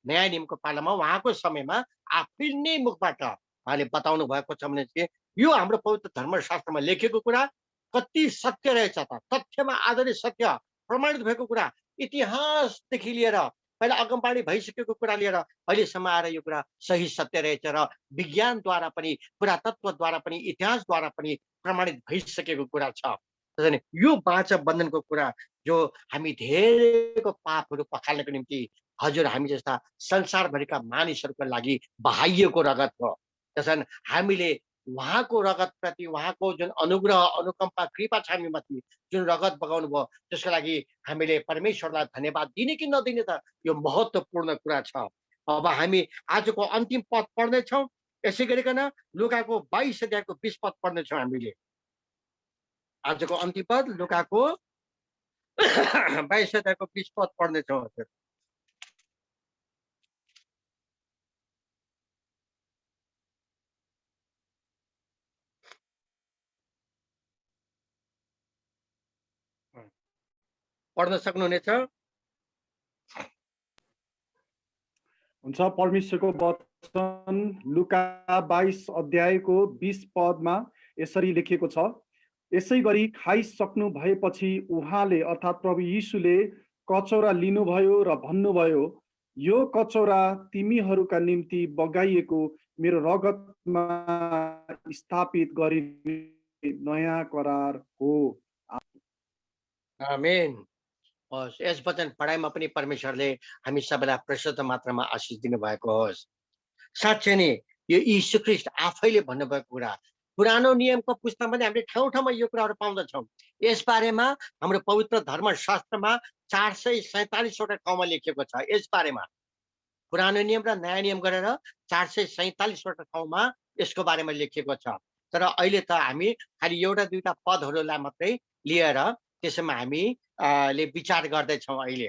नयाँ नियमको पालामा उहाँको समयमा आफै नै मुखबाट उहाँले बताउनु भएको छ भने चाहिँ यो हाम्रो पवित्र धर्मशास्त्रमा लेखेको कुरा कति सत्य रहेछ त। तथ्यमा आधारित सत्य प्रमाणित भएको कुरा, इतिहासदेखि लिएर पहिला अगमबाणी भइसकेको कुरा लिएर अहिलेसम्म आएर यो कुरा सही सत्य रहेछ र विज्ञानद्वारा पनि, पुरातत्वद्वारा पनि, इतिहासद्वारा पनि प्रमाणित भइसकेको कुरा छ। त्यसैले यो बाचा बन्धनको कुरा जो हामी धेरैको पापहरू पखाल्नको निम्ति हजुर हामी जस्ता संसारभरिका मानिसहरूको लागि बहाइएको रगत हो। त्यसैले हामीले उहाँको रगतप्रति, उहाँको जुन अनुग्रह, अनुकम्पा, कृपा छ हामीमाथि, जुन रगत बगाउनु भयो त्यसको लागि हामीले परमेश्वरलाई धन्यवाद दिने कि नदिने त यो महत्त्वपूर्ण कुरा छ। अब हामी आजको अन्तिम पद पढ्नेछौँ। यसै गरिकन लुकाको 22 अध्यायको 20 पद पढ्नेछौँ हामीले। आजको अन्तिम पद लुकाको 22 अध्यायको 20 पद पढ्नेछौँ हजुर। पढ्न सक्नुहुनेछ? हुन्छ। परमेश्वरको वचन लुका 22 अध्यायको 20 पदमा यसरी लेखिएको छ, यसै गरी खाइसक्नु भएपछि उहाँले अर्थात् प्रभु यीशुले कचौरा लिनुभयो र भन्नुभयो, यो कचौरा तिमीहरूका निम्ति बगाइएको मेरो रगतमा स्थापित गरिने नयाँ करार हो। आमेन। यस वचन पढाइमा पनि परमेश्वरले हामी सबैलाई प्रशस्त मात्रामा आशिष दिनुभएको होस्। साँच्चै नै यो यीशु ख्रीष्ट आफैले भन्नुभएको कुरा पुरानो नियमको पुस्तकमा पनि हामीले ठाउँ ठाउँमा यो कुराहरू पाउँदछौँ। यसबारेमा हाम्रो पवित्र धर्मशास्त्रमा 447वटा ठाउँमा लेखिएको छ। यसबारेमा पुरानो नियम र नयाँ नियम गरेर 447वटा ठाउँमा यसको बारेमा लेखिएको छ। तर अहिले त हामी खालि एउटा दुईटा पदहरूलाई मात्रै लिएर त्यसमा हामीले विचार गर्दैछौँ अहिले।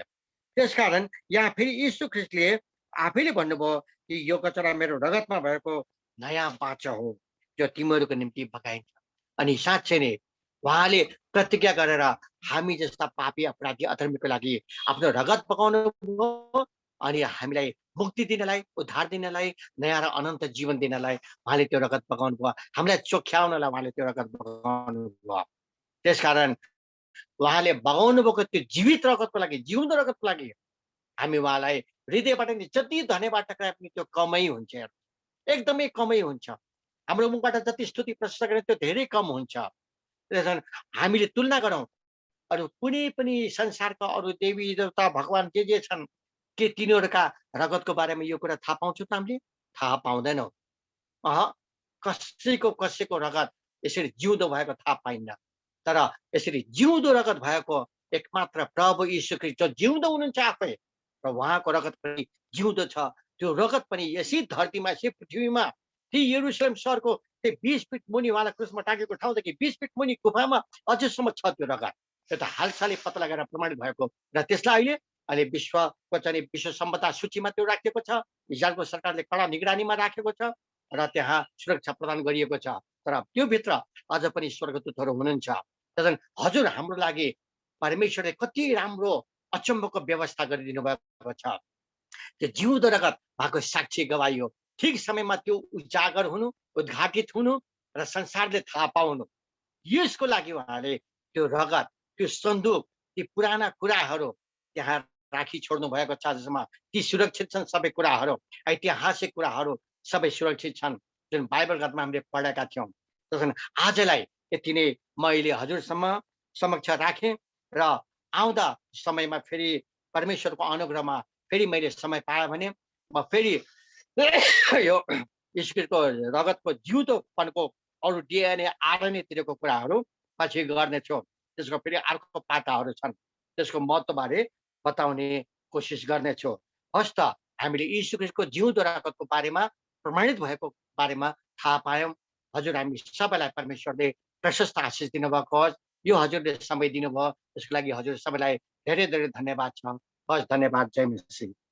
त्यसकारण यहाँ फेरि यीशु ख्रीष्टले आफैले भन्नुभयो कि यो कचौरा मेरो रगतमा भएको नयाँ बाचा हो जो तिमीहरूको निम्ति बगाइन्छ। अनि साँच्चै नै उहाँले प्रतिज्ञा गरेर हामी जस्ता पापी अपराधी अधर्मीको लागि आफ्नो रगत बगाउनु भयो अनि हामीलाई मुक्ति दिनलाई, उद्धार दिनलाई, नयाँ र अनन्त जीवन दिनलाई उहाँले त्यो रगत बगाउनु भयो। हामीलाई चोख्याउनलाई उहाँले त्यो रगत बगाउनु भयो। त्यसकारण उहाँले बगाउनु भएको त्यो जीवित रगतको लागि, जिउँदो रगतको लागि हामी उहाँलाई हृदयबाट नि जति धन्यवाद टक्राए पनि त्यो कमै हुन्छ, एकदमै कमै हुन्छ। हाम्रो मुखबाट जति स्तुति प्रशंसा गर्ने त्यो धेरै कम हुन्छ। त्यसैले हामीले तुलना गरौँ अरू कुनै पनि संसारका अरू देवी देवता भगवान जे छन्, के तिनीहरूका रगतको बारेमा यो कुरा थाहा पाउँछौँ त हामीले? थाहा पाउँदैनौँ। कसैको रगत यसरी जिउँदो भएको थाहा पाइन्न। तर यसरी जिउँदो रगत भएको एकमात्र प्रभु यीशु ख्रीष्ट जो जिउँदो हुनुहुन्छ आफै, र उहाँको रगत पनि जिउँदो छ। त्यो रगत पनि यसै धरतीमा, यसै पृथ्वीमा, ती यरुशलेम सहरको त्यो 20 फिट मुनि उहाँलाई क्रुसमा टाँगेको ठाउँदेखि 20 फिट मुनि गुफामा अझसम्म छ त्यो रगत। त्यो त हालसालै पत्ता लगाएर प्रमाणित भएको, र त्यसलाई अहिले विश्वको चाहिँ विश्व सम्पदा सूचीमा त्यो राखिएको छ। इजरायलको सरकारले कडा निगरानीमा राखेको छ र त्यहाँ सुरक्षा प्रदान गरिएको छ। तर त्यो भित्र अझ पनि स्वर्गदूतहरू हुनुहुन्छ। त्यसैले हजुर हाम्रो लागि परमेश्वरले कति राम्रो अचम्मको व्यवस्था गरिदिनु भएको छ। त्यो जिउँदो रगत भएको साक्षी गवाई हो। ठिक समयमा त्यो उजागर हुनु, उद्घाटित हुनु र संसारले थाहा पाउनु, यसको लागि उहाँले त्यो रगत, त्यो सन्दुक, ती पुराना कुराहरू त्यहाँ राखी छोड्नु भएको छ। जसमा ती सुरक्षित छन् सबै कुराहरू, ऐतिहासिक कुराहरू सबै सुरक्षित छन्, जुन बाइबल ग्रन्थमा हामीले पढेका थियौँ। त्यसैले आजलाई यति नै मैले हजुरसम्म समक्ष राखेँ र आउँदा समयमा फेरि परमेश्वरको अनुग्रहमा फेरि मैले समय पाएँ भने म फेरि यो ईश्वरको रगतको जिउँदोपनको अरू डिएनए आरएनएतिरको कुराहरू पछि गर्नेछु। त्यसको फेरि अर्को पाटाहरू छन्, त्यसको महत्त्वबारे बताउने कोसिस गर्नेछु। हस् त, हामीले यीशु ख्रीष्टको जिउँदो रगतको बारेमा, प्रमाणित भएको बारेमा थाहा पायौँ। हजुर हामी सबैलाई परमेश्वरले प्रशस्त आशिष दिनुभएको होस्। यो हजुरले समय दिनुभयो, त्यसको लागि हजुर सबैलाई धेरै धेरै धन्यवाद छ। हस्, धन्यवाद। जय मसीह।